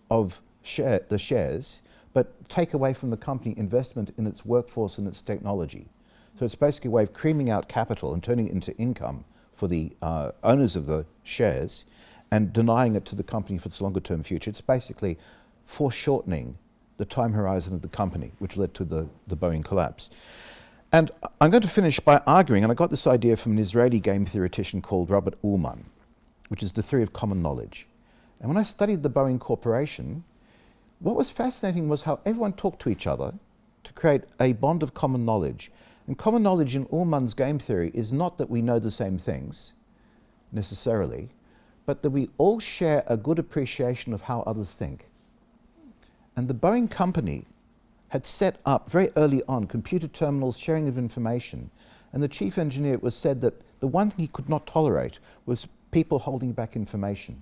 of the shares, but take away from the company investment in its workforce and its technology. So it's basically a way of creaming out capital and turning it into income for the owners of the shares, and denying it to the company for its longer term future. It's basically foreshortening the time horizon of the company, which led to the Boeing collapse. And I'm going to finish by arguing, and I got this idea from an Israeli game theoretician called Robert Ullman, which is the theory of common knowledge. And when I studied the Boeing Corporation, what was fascinating was how everyone talked to each other to create a bond of common knowledge. And common knowledge in Ullman's game theory is not that we know the same things, necessarily, but that we all share a good appreciation of how others think. And the Boeing company had set up very early on computer terminals, sharing of information, and the chief engineer was said that the one thing he could not tolerate was people holding back information.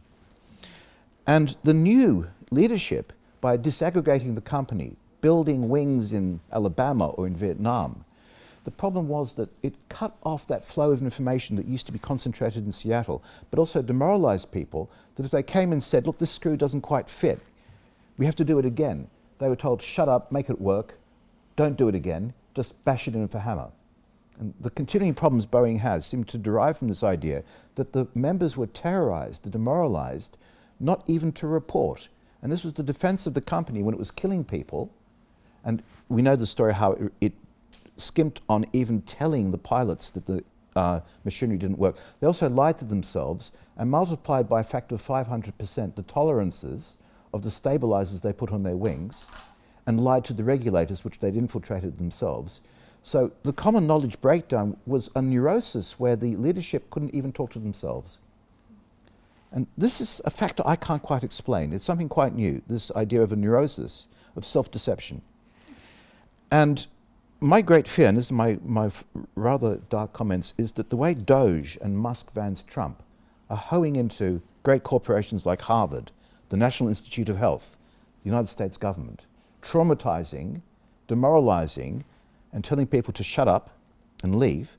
And the new leadership, by disaggregating the company, building wings in Alabama or in Vietnam. The problem was that it cut off that flow of information that used to be concentrated in Seattle, but also demoralized people that if they came and said, look, this screw doesn't quite fit, we have to do it again, they were told, shut up, make it work, don't do it again, just bash it in with a hammer. And the continuing problems Boeing has seem to derive from this idea that the members were terrorized, demoralized, not even to report. And this was the defense of the company when it was killing people. And we know the story how it skimped on even telling the pilots that the machinery didn't work. They also lied to themselves and multiplied by a factor of 500% the tolerances of the stabilizers they put on their wings, and lied to the regulators, which they'd infiltrated themselves. So the common knowledge breakdown was a neurosis where the leadership couldn't even talk to themselves. And this is a factor I can't quite explain. It's something quite new, this idea of a neurosis, of self-deception. And my great fear, and this is my rather dark comments, is that the way Doge and Musk Vance Trump are hoeing into great corporations like Harvard, the National Institute of Health, the United States government, traumatizing, demoralizing, and telling people to shut up and leave.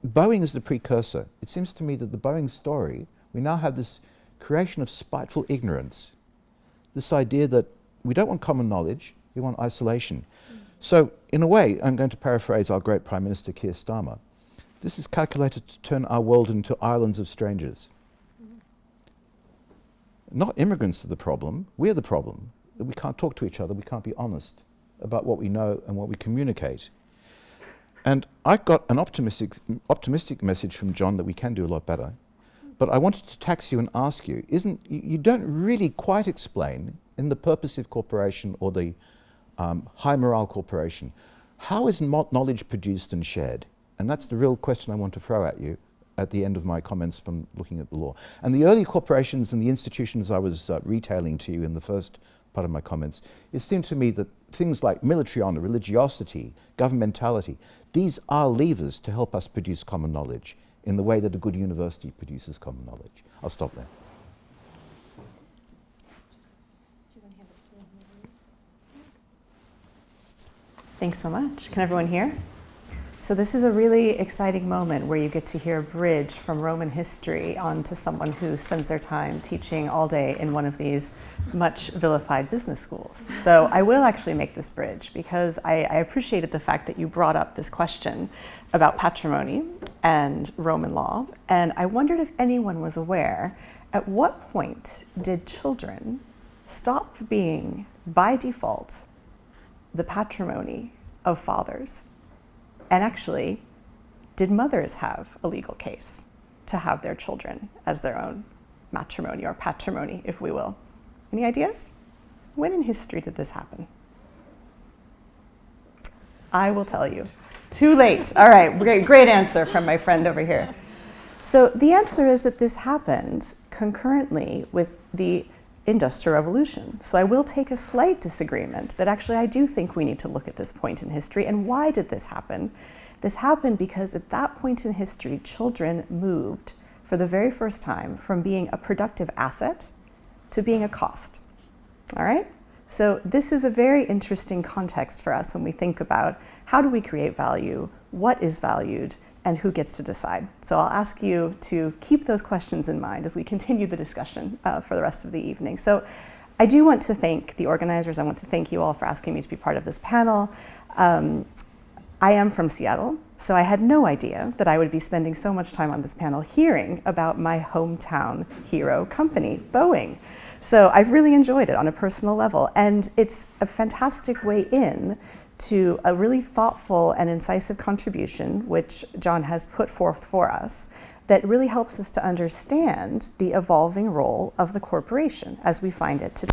Boeing is the precursor. It seems to me that the Boeing story, we now have this creation of spiteful ignorance, this idea that we don't want common knowledge, we want isolation. So, in a way, I'm going to paraphrase our great Prime Minister Keir Starmer, this is calculated to turn our world into islands of strangers. Not immigrants are the problem, we're the problem. We can't talk to each other, we can't be honest about what we know and what we communicate. And I got an optimistic message from John that we can do a lot better. But I wanted to tax you and ask you, you don't really quite explain in the purposive corporation or the high morale corporation, how is knowledge produced and shared? And that's the real question I want to throw at you at the end of my comments from looking at the law. And the early corporations and the institutions I was retailing to you in the first part of my comments, it seemed to me that things like military honor, religiosity, governmentality, these are levers to help us produce common knowledge in the way that a good university produces common knowledge. I'll stop there. Thanks so much. Can everyone hear? So this is a really exciting moment where you get to hear a bridge from Roman history onto someone who spends their time teaching all day in one of these much vilified business schools. So I will actually make this bridge because I appreciated the fact that you brought up this question about patrimony and Roman law. And I wondered if anyone was aware, at what point did children stop being, by default, the patrimony of fathers? And actually, did mothers have a legal case to have their children as their own matrimony or patrimony, if we will? Any ideas? When in history did this happen? I will tell you. Too late. All right, great answer from my friend over here. So the answer is that this happened concurrently with the Industrial Revolution. So I will take a slight disagreement that actually I do think we need to look at this point in history. And why did this happen? This happened because at that point in history, children moved for the very first time from being a productive asset to being a cost. All right? So this is a very interesting context for us when we think about how do we create value, what is valued, and who gets to decide. So I'll ask you to keep those questions in mind as we continue the discussion for the rest of the evening. So I do want to thank the organizers. I want to thank you all for asking me to be part of this panel. I am from Seattle, so I had no idea that I would be spending so much time on this panel hearing about my hometown hero company, Boeing. So I've really enjoyed it on a personal level, and it's a fantastic way in to a really thoughtful and incisive contribution, which John has put forth for us, that really helps us to understand the evolving role of the corporation as we find it today.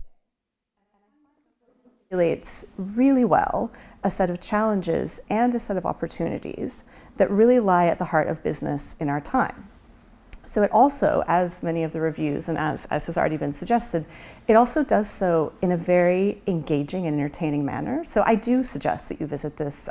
It relates really well a set of challenges and a set of opportunities that really lie at the heart of business in our time. So it also, as many of the reviews and as has already been suggested, it also does so in a very engaging and entertaining manner. So I do suggest that you visit this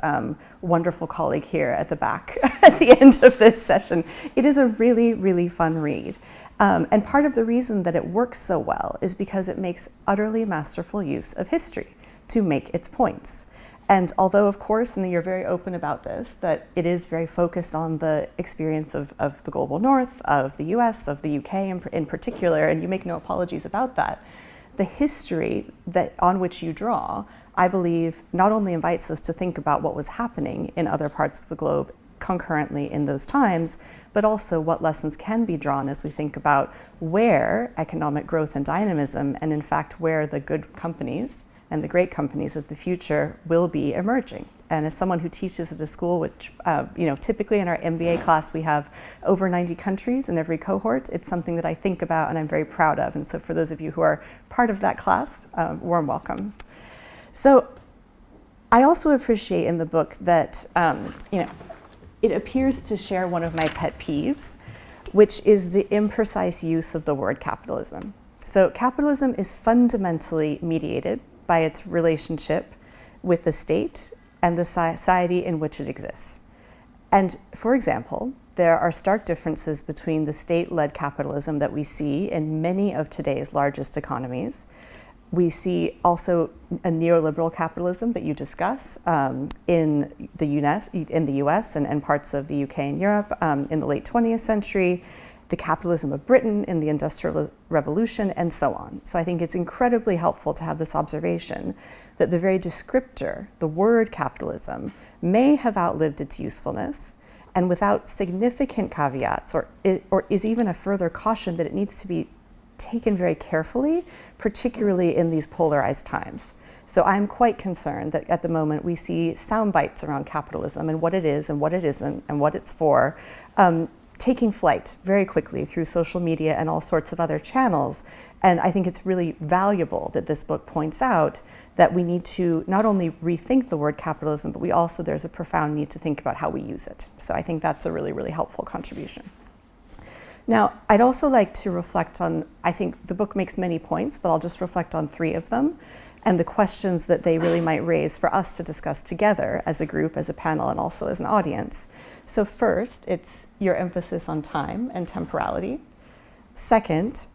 wonderful colleague here at the back at the end of this session. It is a really, really fun read. And part of the reason that it works so well is because it makes utterly masterful use of history. to make its points. And although, of course, and you're very open about this, that it is very focused on the experience of the global north, of the US, of the UK in particular, and you make no apologies about that, the history on which you draw, I believe, not only invites us to think about what was happening in other parts of the globe concurrently in those times, but also what lessons can be drawn as we think about where economic growth and dynamism, and in fact where the good companies and the great companies of the future will be emerging. And as someone who teaches at a school, which typically in our MBA class we have over 90 countries in every cohort, it's something that I think about and I'm very proud of. And so for those of you who are part of that class, warm welcome. So I also appreciate in the book that it appears to share one of my pet peeves, which is the imprecise use of the word capitalism. So capitalism is fundamentally mediated by its relationship with the state and the society in which it exists. And for example, there are stark differences between the state-led capitalism that we see in many of today's largest economies. We see also a neoliberal capitalism that you discuss in the US and parts of the UK and Europe in the late 20th century, the capitalism of Britain in the Industrial Revolution, and so on. So I think it's incredibly helpful to have this observation that the very descriptor, the word capitalism, may have outlived its usefulness, and without significant caveats, or is even a further caution that it needs to be taken very carefully, particularly in these polarized times. So I'm quite concerned that at the moment we see sound bites around capitalism and what it is and what it isn't and what it's for, taking flight very quickly through social media and all sorts of other channels. And I think it's really valuable that this book points out that we need to not only rethink the word capitalism, but there's a profound need to think about how we use it. So I think that's a really, really helpful contribution. Now, I'd also like to reflect on, I think the book makes many points, but I'll just reflect on 3 of them and the questions that they really might raise for us to discuss together as a group, as a panel, and also as an audience. So first, it's your emphasis on time and temporality. Second,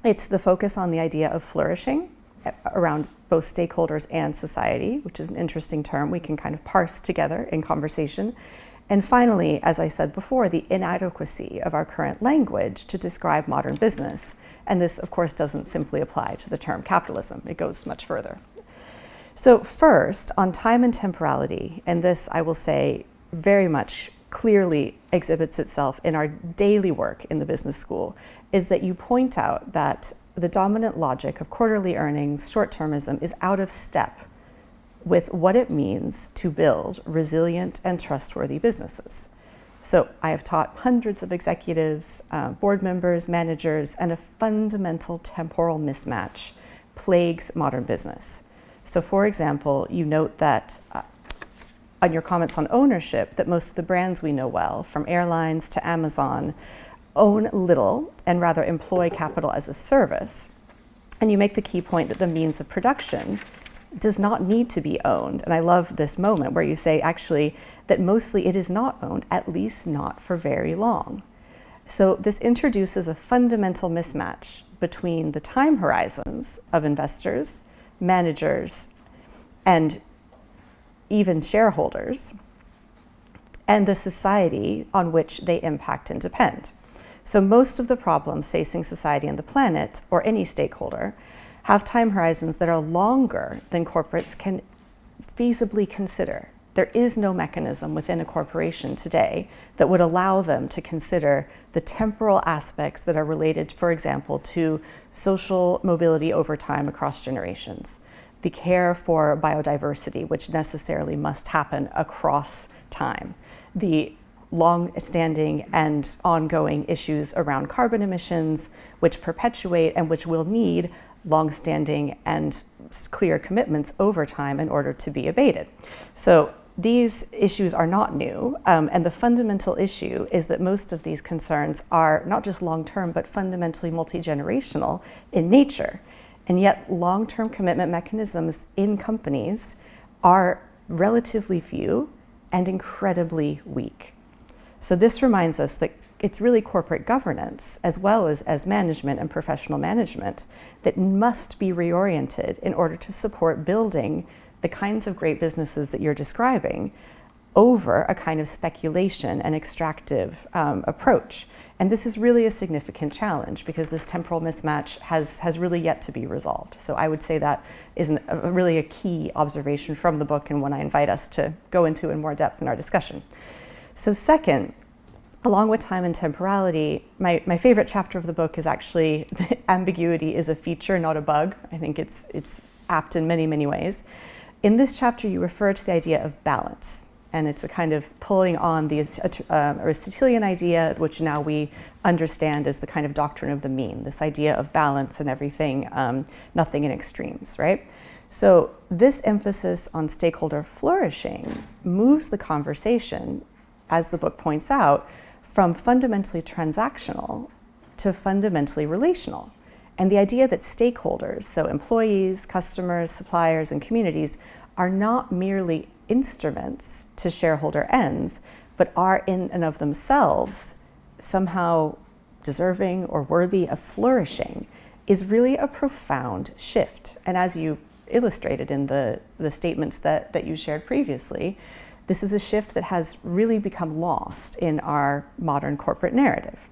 it's the focus on the idea of flourishing around both stakeholders and society, which is an interesting term we can kind of parse together in conversation. And finally, as I said before, the inadequacy of our current language to describe modern business. And this, of course, doesn't simply apply to the term capitalism. It goes much further. So first, on time and temporality, and this, I will say, very much clearly exhibits itself in our daily work in the business school, is that you point out that the dominant logic of quarterly earnings, short-termism, is out of step with what it means to build resilient and trustworthy businesses. So I have taught hundreds of executives, board members, managers, and a fundamental temporal mismatch plagues modern business. So for example, you note that on your comments on ownership, that most of the brands we know well, from airlines to Amazon, own little and rather employ capital as a service. And you make the key point that the means of production does not need to be owned. And I love this moment where you say actually that mostly it is not owned, at least not for very long. So this introduces a fundamental mismatch between the time horizons of investors, managers, and even shareholders, and the society on which they impact and depend. So most of the problems facing society and the planet, or any stakeholder, have time horizons that are longer than corporates can feasibly consider. There is no mechanism within a corporation today that would allow them to consider the temporal aspects that are related, for example, to social mobility over time across generations, the care for biodiversity, which necessarily must happen across time, the long-standing and ongoing issues around carbon emissions, which perpetuate and which will need long-standing and clear commitments over time in order to be abated. So these issues are not new, and the fundamental issue is that most of these concerns are not just long-term, but fundamentally multi-generational in nature. And yet long-term commitment mechanisms in companies are relatively few and incredibly weak. So this reminds us that it's really corporate governance as well as management and professional management that must be reoriented in order to support building the kinds of great businesses that you're describing over a kind of speculation and extractive approach. And this is really a significant challenge because this temporal mismatch has really yet to be resolved. So I would say that is really a key observation from the book and one I invite us to go into in more depth in our discussion. So second, along with time and temporality, my favorite chapter of the book is actually ambiguity is a feature, not a bug. I think it's apt in many, many ways. In this chapter, you refer to the idea of balance. And it's a kind of pulling on the Aristotelian idea, which now we understand as the kind of doctrine of the mean, this idea of balance and everything, nothing in extremes, right? So this emphasis on stakeholder flourishing moves the conversation, as the book points out, from fundamentally transactional to fundamentally relational. And the idea that stakeholders, so employees, customers, suppliers, and communities, are not merely instruments to shareholder ends, but are in and of themselves somehow deserving or worthy of flourishing, is really a profound shift. And as you illustrated in the statements that you shared previously, this is a shift that has really become lost in our modern corporate narrative.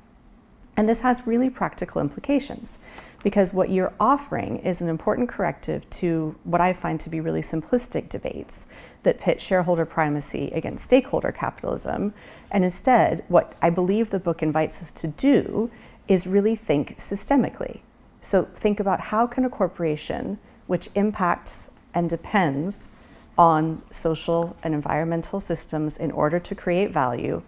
And this has really practical implications, because what you're offering is an important corrective to what I find to be really simplistic debates that pit shareholder primacy against stakeholder capitalism. And instead, what I believe the book invites us to do is really think systemically. So think about how can a corporation, which impacts and depends on social and environmental systems in order to create value,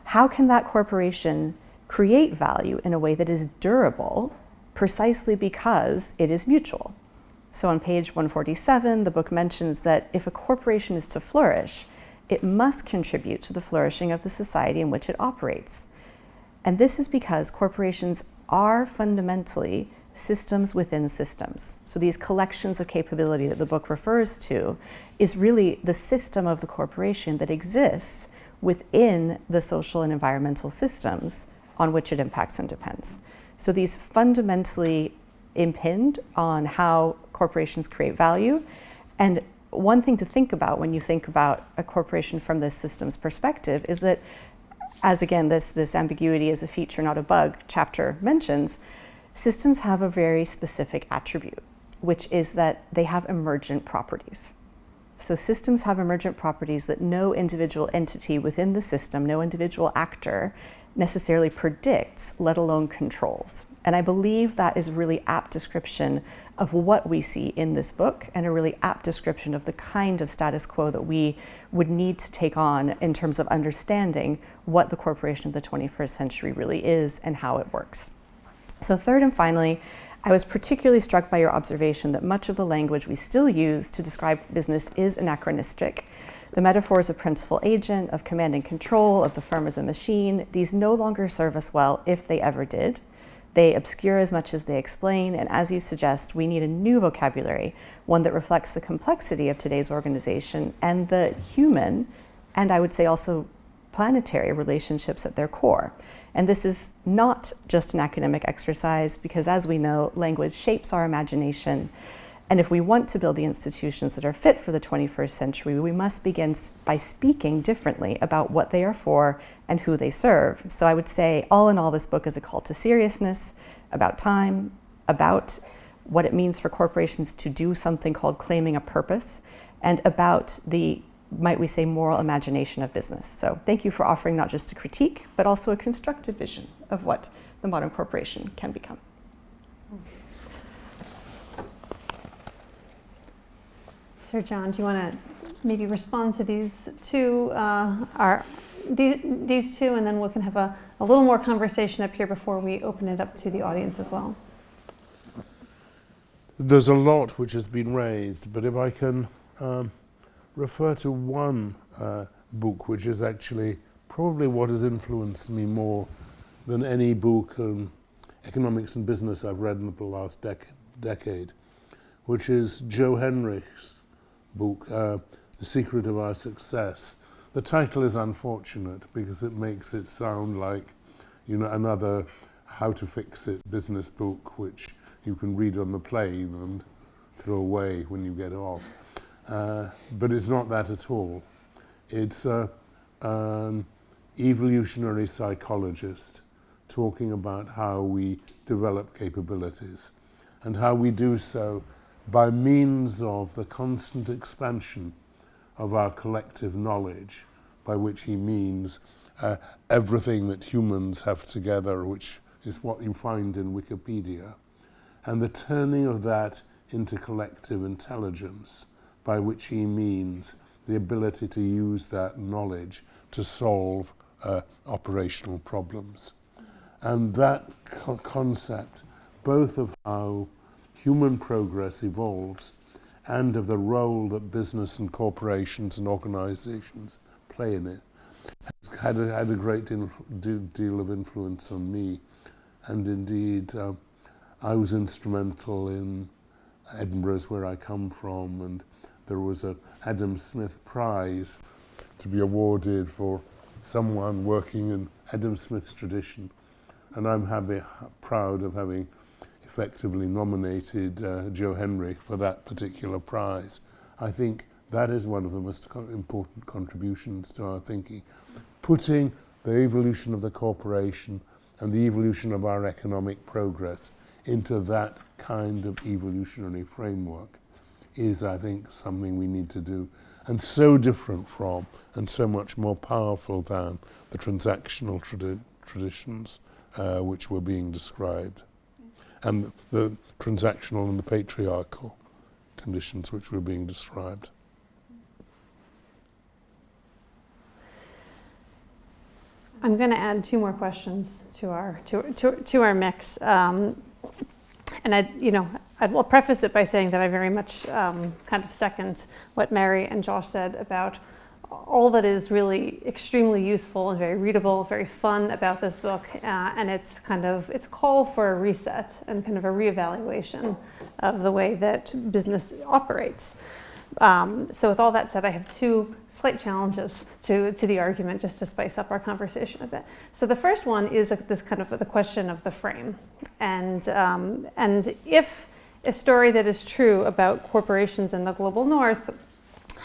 how can that corporation create value in a way that is durable precisely because it is mutual? So on page 147, the book mentions that if a corporation is to flourish, it must contribute to the flourishing of the society in which it operates. And this is because corporations are fundamentally systems within systems. So these collections of capability that the book refers to is really the system of the corporation that exists within the social and environmental systems on which it impacts and depends. So these fundamentally impinge on how corporations create value. And one thing to think about when you think about a corporation from this systems perspective is that, as again, this ambiguity is a feature, not a bug chapter mentions, systems have a very specific attribute, which is that they have emergent properties. So systems have emergent properties that no individual entity within the system, no individual actor necessarily predicts, let alone controls. And I believe that is a really apt description of what we see in this book, and a really apt description of the kind of status quo that we would need to take on in terms of understanding what the corporation of the 21st century really is and how it works. So third and finally, I was particularly struck by your observation that much of the language we still use to describe business is anachronistic. The metaphors of principal agent, of command and control, of the firm as a machine, these no longer serve us well, if they ever did. They obscure as much as they explain, and as you suggest, we need a new vocabulary, one that reflects the complexity of today's organization and the human, and I would say also planetary relationships at their core. And this is not just an academic exercise, because as we know, language shapes our imagination. And if we want to build the institutions that are fit for the 21st century, we must begin by speaking differently about what they are for and who they serve. So I would say, all in all, this book is a call to seriousness, about time, about what it means for corporations to do something called claiming a purpose, and about the, might we say, moral imagination of business. So thank you for offering not just a critique, but also a constructive vision of what the modern corporation can become. Sir John, do you want to maybe respond to these two, these two, and then we can have a little more conversation up here before we open it up to the audience as well. There's a lot which has been raised, but if I can refer to one book which is actually probably what has influenced me more than any book on economics and business I've read in the last decade, which is Joe Henrich's book, The Secret of Our Success. The title is unfortunate because it makes it sound like another how to fix it business book which you can read on the plane and throw away when you get off. But it's not that at all. It's an evolutionary psychologist talking about how we develop capabilities and how we do so by means of the constant expansion of our collective knowledge, by which he means everything that humans have together, which is what you find in Wikipedia, and the turning of that into collective intelligence, by which he means the ability to use that knowledge to solve operational problems. And that concept, both of how human progress evolves and of the role that business and corporations and organizations play in it, has had a great deal of influence on me. And indeed, I was instrumental in Edinburgh's where I come from, and there was an Adam Smith Prize to be awarded for someone working in Adam Smith's tradition. And I'm proud of having effectively nominated Joe Henry for that particular prize. I think that is one of the most important contributions to our thinking, putting the evolution of the corporation and the evolution of our economic progress into that kind of evolutionary framework is, I think, something we need to do, and so different from and so much more powerful than the transactional traditions which were being described, and the transactional and the patriarchal conditions which were being described. I'm going to add two more questions to our mix, and I'll preface it by saying that I very much kind of second what Mary and Josh said about all that is really extremely useful and very readable, very fun about this book, and it's call for a reset and kind of a reevaluation of the way that business operates. So with all that said, I have two slight challenges to the argument, just to spice up our conversation a bit. So the first one is this kind of the question of the frame, and if a story that is true about corporations in the global north,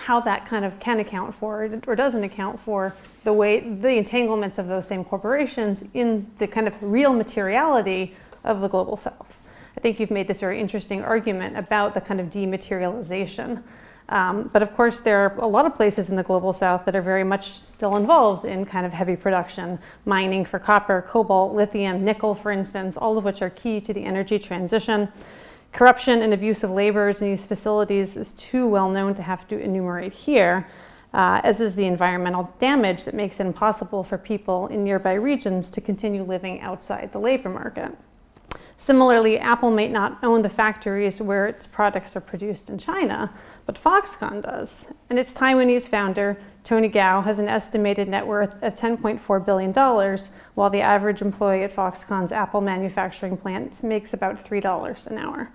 how that kind of can account for or doesn't account for the entanglements of those same corporations in the kind of real materiality of the global south. I think you've made this very interesting argument about the kind of dematerialization. But of course, there are a lot of places in the global south that are very much still involved in kind of heavy production, mining for copper, cobalt, lithium, nickel, for instance, all of which are key to the energy transition. Corruption and abuse of laborers in these facilities is too well known to have to enumerate here, as is the environmental damage that makes it impossible for people in nearby regions to continue living outside the labor market. Similarly, Apple might not own the factories where its products are produced in China, but Foxconn does. And its Taiwanese founder, Tony Gao, has an estimated net worth of $10.4 billion, while the average employee at Foxconn's Apple manufacturing plants makes about $3 an hour.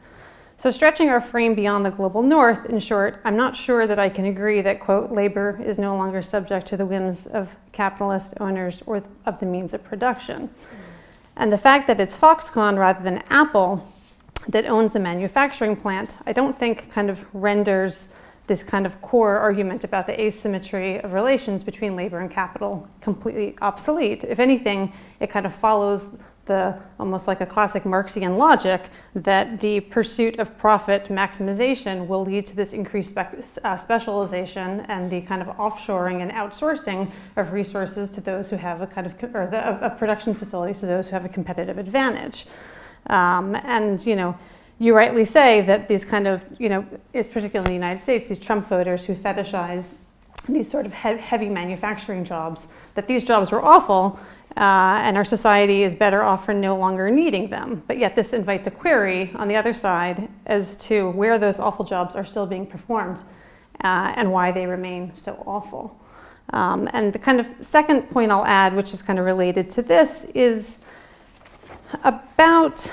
So stretching our frame beyond the global north, in short, I'm not sure that I can agree that, quote, labor is no longer subject to the whims of capitalist owners or of the means of production. And the fact that it's Foxconn rather than Apple that owns the manufacturing plant, I don't think kind of renders this kind of core argument about the asymmetry of relations between labor and capital completely obsolete. If anything, it kind of follows almost like a classic Marxian logic that the pursuit of profit maximization will lead to this increased specialization and the kind of offshoring and outsourcing of resources to those who have of production facilities to those who have a competitive advantage. And you rightly say that these kind of, it's particularly in the United States, these Trump voters who fetishize these sort of heavy manufacturing jobs, that these jobs were awful, and our society is better off for no longer needing them. But yet this invites a query on the other side as to where those awful jobs are still being performed and why they remain so awful. And the kind of second point I'll add, which is kind of related to this, is about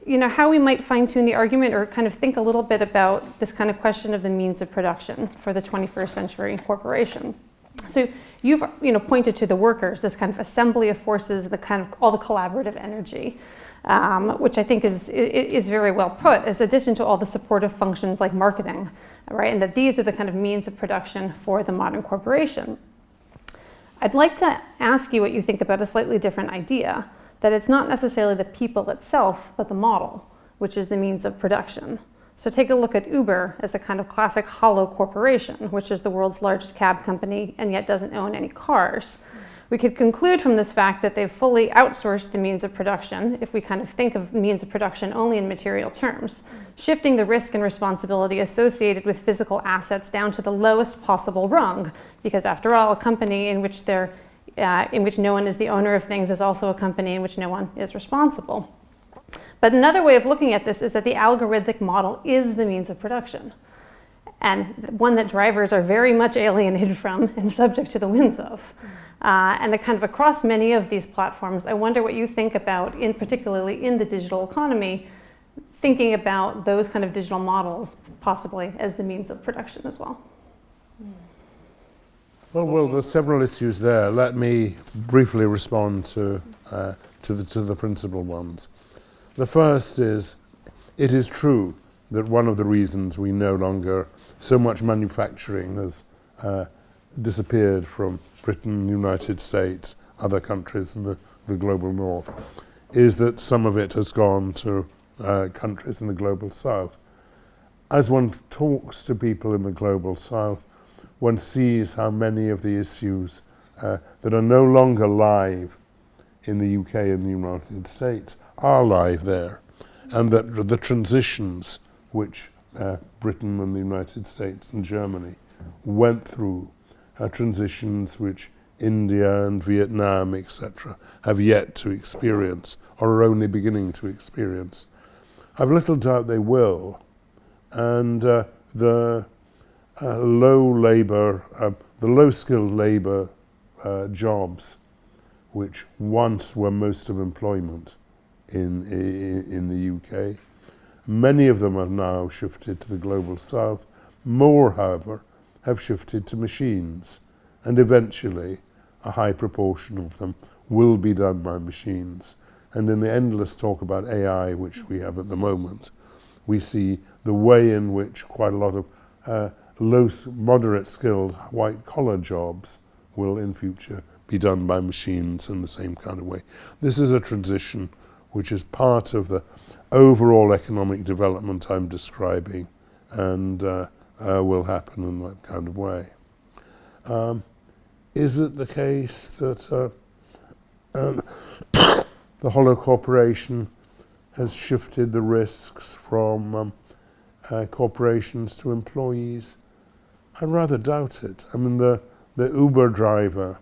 how we might fine-tune the argument or kind of think a little bit about this kind of question of the means of production for the 21st century corporation. So you've pointed to the workers, this kind of assembly of forces, the kind of all the collaborative energy, which I think is very well put, as addition to all the supportive functions like marketing, right? And that these are the kind of means of production for the modern corporation. I'd like to ask you what you think about a slightly different idea, that it's not necessarily the people itself, but the model, which is the means of production. So take a look at Uber as a kind of classic hollow corporation, which is the world's largest cab company and yet doesn't own any cars. We could conclude from this fact that they've fully outsourced the means of production if we kind of think of means of production only in material terms, shifting the risk and responsibility associated with physical assets down to the lowest possible rung, because after all, a company in which no one is the owner of things is also a company in which no one is responsible. But another way of looking at this is that the algorithmic model is the means of production, and one that drivers are very much alienated from and subject to the whims of. And kind of across many of these platforms, I wonder what you think about, particularly in the digital economy, thinking about those kind of digital models possibly as the means of production as well. Well, there's several issues there. Let me briefly respond to the principal ones. The first is, it is true that one of the reasons we no longer, so much manufacturing has disappeared from Britain, the United States, other countries in the global north, is that some of it has gone to countries in the global south. As one talks to people in the global south, one sees how many of the issues that are no longer live in the UK and the United States are live there, and that the transitions which Britain and the United States and Germany went through are transitions which India and Vietnam, etc., have yet to experience or are only beginning to experience. I've little doubt they will, and the low-skilled labour jobs, which once were most of employment in the UK, many of them have now shifted to the global south. More, however, have shifted to machines, and eventually a high proportion of them will be done by machines. And in the endless talk about AI, which we have at the moment, we see the way in which quite a lot of moderate skilled white collar jobs will in future be done by machines in the same kind of way. This is a transition which is part of the overall economic development I'm describing, and will happen in that kind of way. Is it the case that the hollow corporation has shifted the risks from corporations to employees? I rather doubt it. I mean, the Uber driver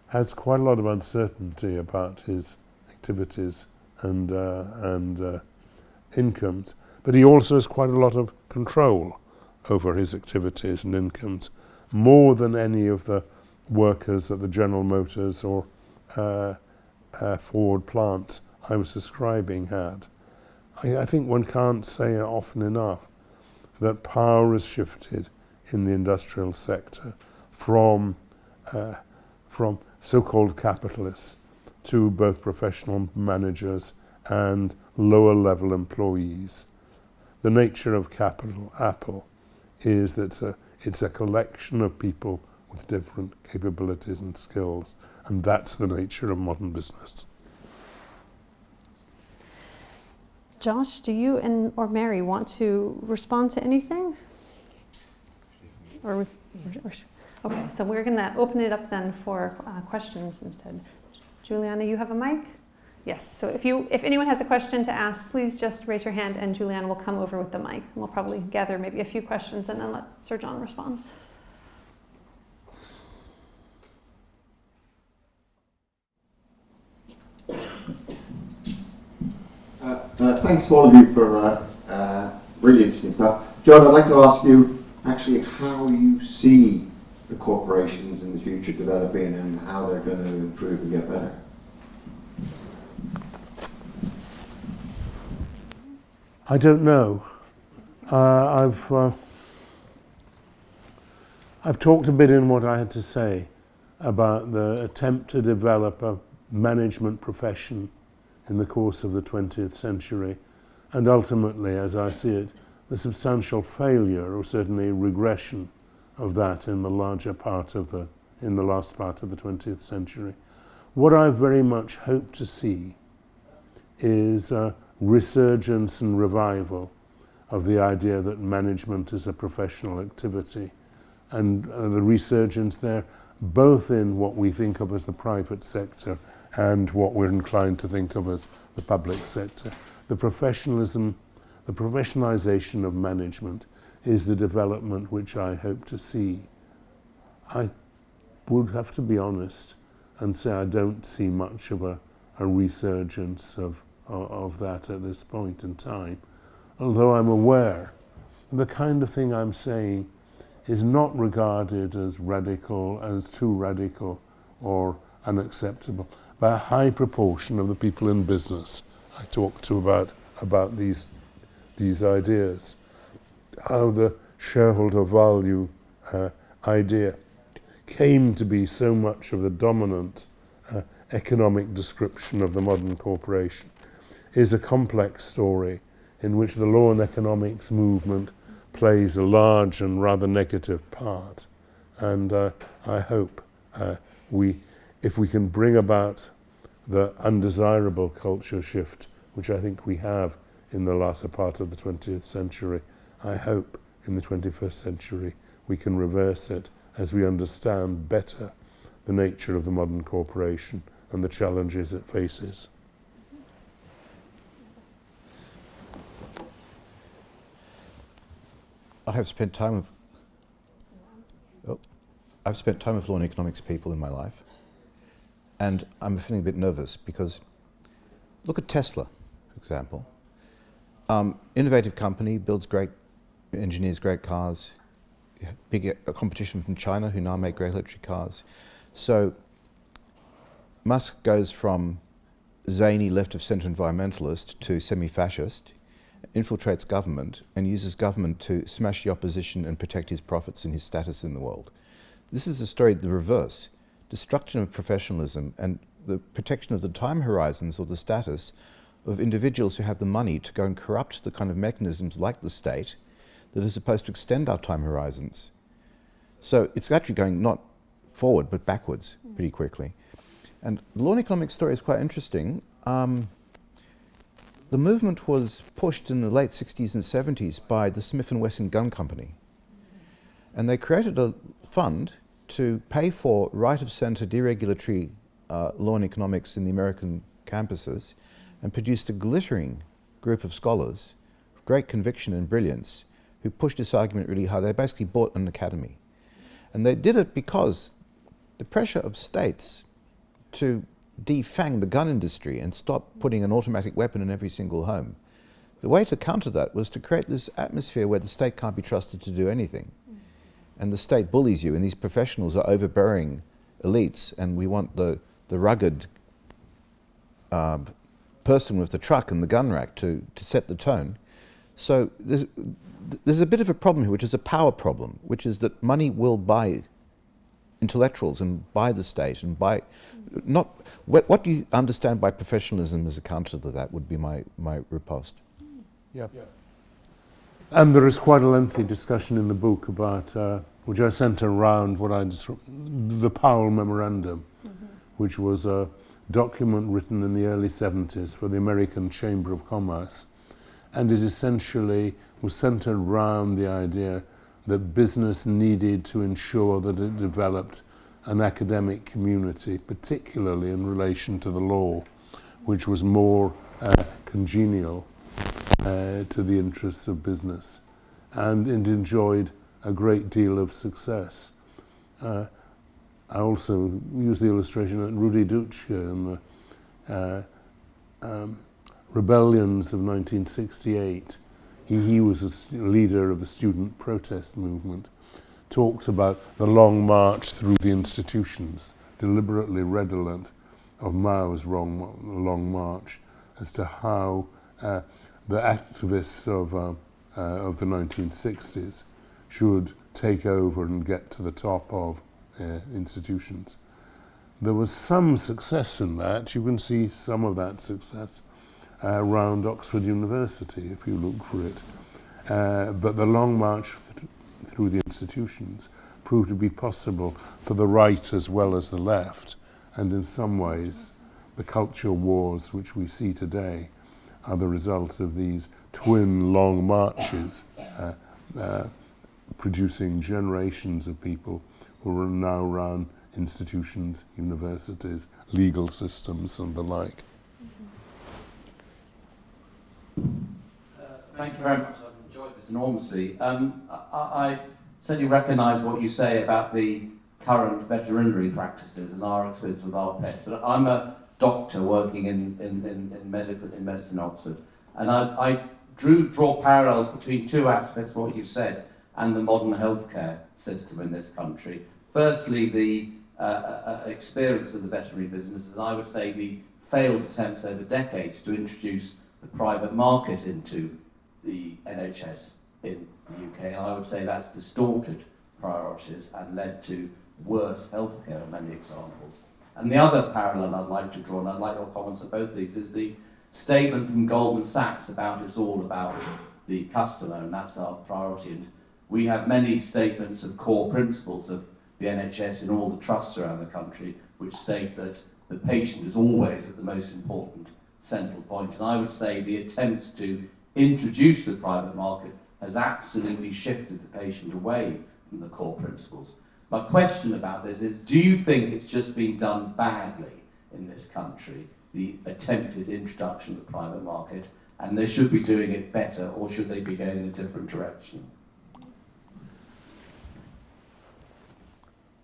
has quite a lot of uncertainty about his activities and incomes, but he also has quite a lot of control over his activities and incomes, more than any of the workers at the General Motors or Ford plants I was describing had. I think one can't say often enough that power has shifted in the industrial sector from so-called capitalists to both professional managers and lower-level employees. The nature of capital, Apple, is that it's a collection of people with different capabilities and skills, and that's the nature of modern business. Josh, do you or Mary want to respond to anything? Okay, so we're going to open it up then for questions instead. Juliana, you have a mic? Yes, so if anyone has a question to ask, please just raise your hand and Juliana will come over with the mic. And we'll probably gather maybe a few questions and then let Sir John respond. Thanks to all of you for really interesting stuff. John, I'd like to ask you actually how you see the corporations in the future developing and how they're going to improve and get better. I don't know. I've talked a bit in what I had to say about the attempt to develop a management profession in the course of the 20th century, and ultimately, as I see it, the substantial failure, or certainly regression, of that in the last part of the 20th century. What I very much hope to see is a resurgence and revival of the idea that management is a professional activity, and the resurgence there both in what we think of as the private sector and what we're inclined to think of as the public sector. The professionalism, the professionalization of management is the development which I hope to see. I would have to be honest and say I don't see much of a resurgence of that at this point in time, although I'm aware the kind of thing I'm saying is not regarded as radical, as too radical or unacceptable by a high proportion of the people in business I talk to about these ideas. How the shareholder value idea came to be so much of the dominant economic description of the modern corporation is a complex story in which the law and economics movement plays a large and rather negative part. And I hope if we can bring about the undesirable culture shift, which I think we have in the latter part of the 20th century, I hope in the 21st century we can reverse it as we understand better the nature of the modern corporation and the challenges it faces. I've spent time with law and economics people in my life, and I'm feeling a bit nervous because look at Tesla, for example. Innovative company, engineers great cars, big competition from China who now make great electric cars. So Musk goes from zany left-of-centre environmentalist to semi-fascist, infiltrates government and uses government to smash the opposition and protect his profits and his status in the world. This is a story, the reverse. Destruction of professionalism and the protection of the time horizons or the status of individuals who have the money to go and corrupt the kind of mechanisms like the state that are supposed to extend our time horizons. So it's actually going not forward but backwards pretty quickly. And the law and economics story is quite interesting. The movement was pushed in the late 60s and 70s by the Smith & Wesson Gun Company. And they created a fund to pay for right-of-centre deregulatory law and economics in the American campuses and produced a glittering group of scholars of great conviction and brilliance who pushed this argument really hard. They basically bought an academy. And they did it because the pressure of states to defang the gun industry and stop putting an automatic weapon in every single home. The way to counter that was to create this atmosphere where the state can't be trusted to do anything. And the state bullies you, and these professionals are overbearing elites, and we want the rugged person with the truck and the gun rack to set the tone. So there's a bit of a problem here, which is a power problem, which is that money will buy intellectuals and buy the state and buy not what do you understand by professionalism as a counter to that would be my riposte. Yeah. And there is quite a lengthy discussion in the book about which I centre around what I the Powell Memorandum, which was a document written in the early 70s for the American Chamber of Commerce, and it essentially was centred around the idea that business needed to ensure that it developed an academic community, particularly in relation to the law, which was more congenial to the interests of business, and it enjoyed a great deal of success. I also use the illustration that Rudi Dutschke in the rebellions of 1968, he was a leader of the student protest movement, talked about the long march through the institutions, deliberately redolent of Mao's long march, as to how the activists of the 1960s should take over and get to the top of institutions. There was some success in that. You can see some of that success around Oxford University if you look for it. But the long march through the institutions proved to be possible for the right as well as the left. And in some ways, the culture wars which we see today are the result of these twin long marches producing generations of people who now run institutions, universities, legal systems and the like. Thank you very much. I've enjoyed this enormously. I certainly recognise what you say about the current veterinary practices and our experience with our pets, but I'm a doctor working in medicine in Oxford, and I draw parallels between two aspects of what you said and the modern healthcare system in this country. Firstly, the experience of the veterinary business, and I would say the failed attempts over decades to introduce the private market into the NHS in the UK, and I would say that's distorted priorities and led to worse healthcare in many examples. And the other parallel I'd like to draw, and I'd like your comments on both of these, is the statement from Goldman Sachs about it's all about the customer, and that's our priority. And we have many statements of core principles of the NHS in all the trusts around the country, which state that the patient is always at the most important central point. And I would say the attempts to introduce the private market has absolutely shifted the patient away from the core principles. My question about this is, do you think it's just been done badly in this country, the attempted introduction of the private market, and they should be doing it better, or should they be going in a different direction?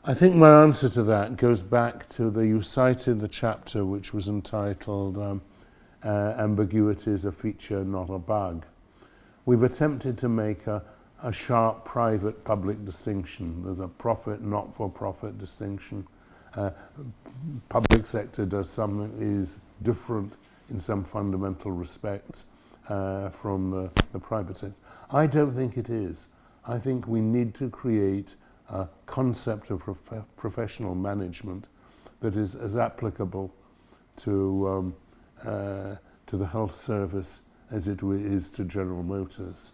I think my answer to that goes back to you cited the chapter which was entitled Ambiguity is a Feature, Not a Bug. We've attempted to make a sharp private-public distinction. There's a profit, not-for-profit distinction. Public sector does something is different in some fundamental respects from the private sector. I don't think it is. I think we need to create a concept of professional management that is as applicable to the health service as it is to General Motors.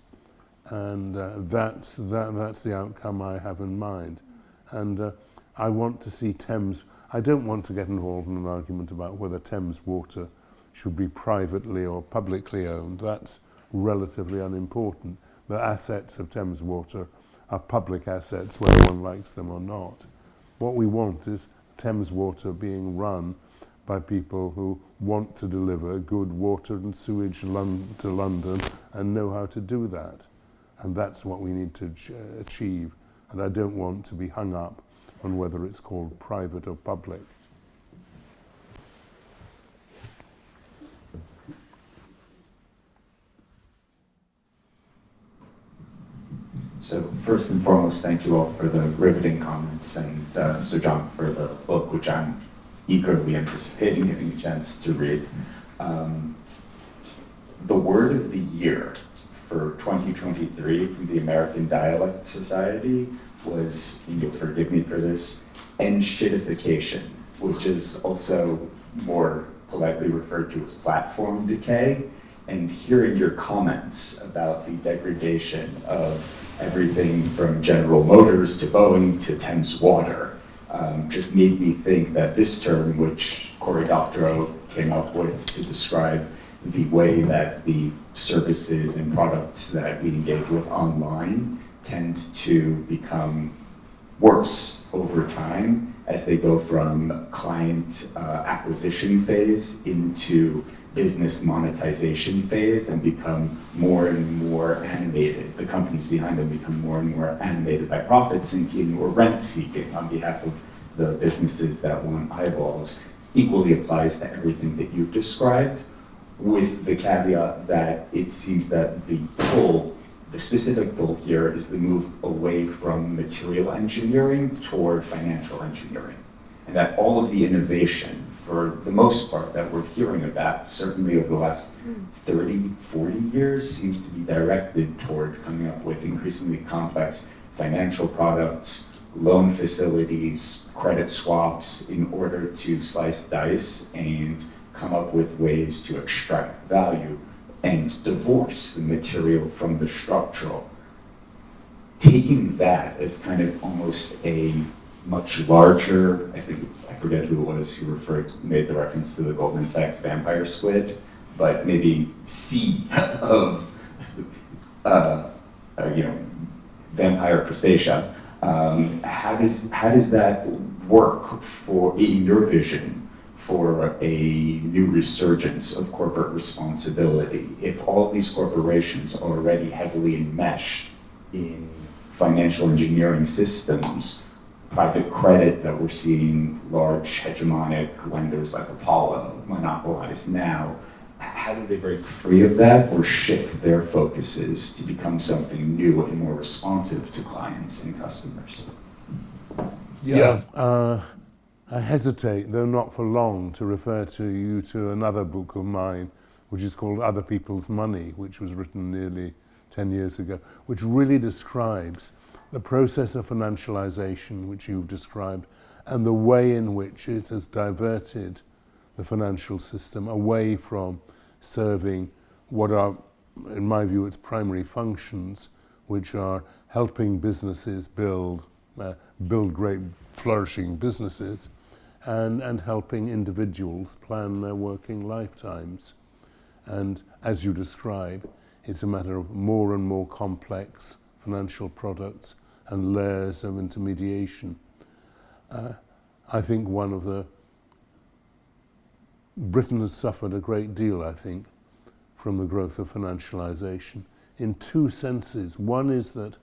And that's the outcome I have in mind. And I want to see Thames. I don't want to get involved in an argument about whether Thames Water should be privately or publicly owned. That's relatively unimportant. The assets of Thames Water are public assets, whether one likes them or not. What we want is Thames Water being run by people who want to deliver good water and sewage to London and know how to do that. And that's what we need to achieve. And I don't want to be hung up on whether it's called private or public. So first and foremost, thank you all for the riveting comments, and Sir John for the book, which I'm eagerly anticipating getting a chance to read. The word of the year for 2023 from the American Dialect Society was, and you'll forgive me for this, enshittification, which is also more politely referred to as platform decay. And hearing your comments about the degradation of everything from General Motors to Boeing to Thames Water just made me think that this term, which Cory Doctorow came up with to describe the way that the services and products that we engage with online tend to become worse over time as they go from client acquisition phase into business monetization phase and become more and more animated. The companies behind them become more and more animated by profit seeking or rent seeking on behalf of the businesses that want eyeballs. Equally applies to everything that you've described, with the caveat that it seems that the specific pull here is the move away from material engineering toward financial engineering. And that all of the innovation, for the most part, that we're hearing about, certainly over the last 30, 40 years, seems to be directed toward coming up with increasingly complex financial products, loan facilities, credit swaps, in order to slice dice and come up with ways to extract value and divorce the material from the structural. Taking that as kind of almost a much larger, I forget who it was who made the reference to the Goldman Sachs vampire squid, but maybe sea of vampire crustacea. How does that work in your vision for a new resurgence of corporate responsibility if all these corporations are already heavily enmeshed in financial engineering systems, private credit that we're seeing large hegemonic lenders like Apollo monopolize now? How do they break free of that or shift their focuses to become something new and more responsive to clients and customers? I hesitate, though not for long, to refer you to another book of mine, which is called Other People's Money, which was written nearly 10 years ago, which really describes the process of financialization, which you've described, and the way in which it has diverted the financial system away from serving what are, in my view, its primary functions, which are helping businesses build great flourishing businesses, and helping individuals plan their working lifetimes. And as you describe, it's a matter of more and more complex financial products and layers of intermediation. I think Britain has suffered a great deal, I think, from the growth of financialization in two senses. One is that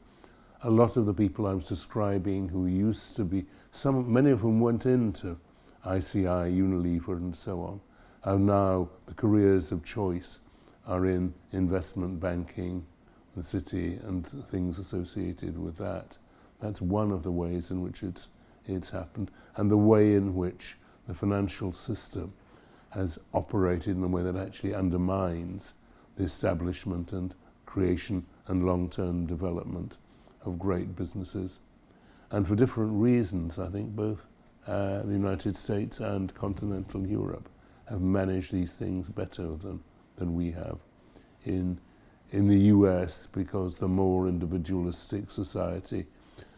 a lot of the people I was describing who used to be, many of whom went into ICI, Unilever and so on, are now the careers of choice are in investment banking, the city and things associated with that. That's one of the ways in which it's happened, and the way in which the financial system has operated in a way that actually undermines the establishment and creation and long-term development of great businesses. And for different reasons, I think both the United States and continental Europe have managed these things better than we have. In the US, because the more individualistic society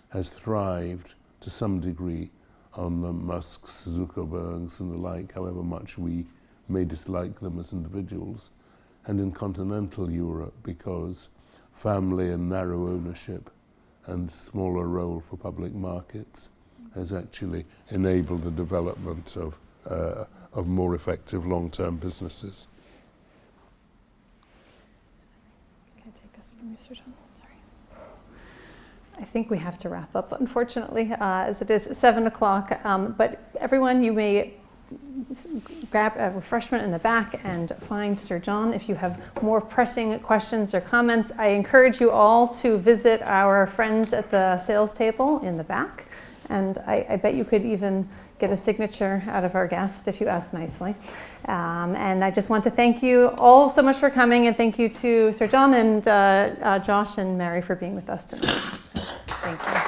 has thrived to some degree on the Musks, Zuckerbergs and the like, however much we may dislike them as individuals. And in continental Europe, because family and narrow ownership and smaller role for public markets has actually enabled the development of more effective long-term businesses. Can I take this from Mr. John? Sorry. I think we have to wrap up, unfortunately, as it is 7 o'clock. But everyone, you may grab a refreshment in the back and find Sir John if you have more pressing questions or comments. I encourage you all to visit our friends at the sales table in the back, and I bet you could even get a signature out of our guest if you ask nicely. And I just want to thank you all so much for coming, and thank you to Sir John and Josh and Mary for being with us tonight. Thank you.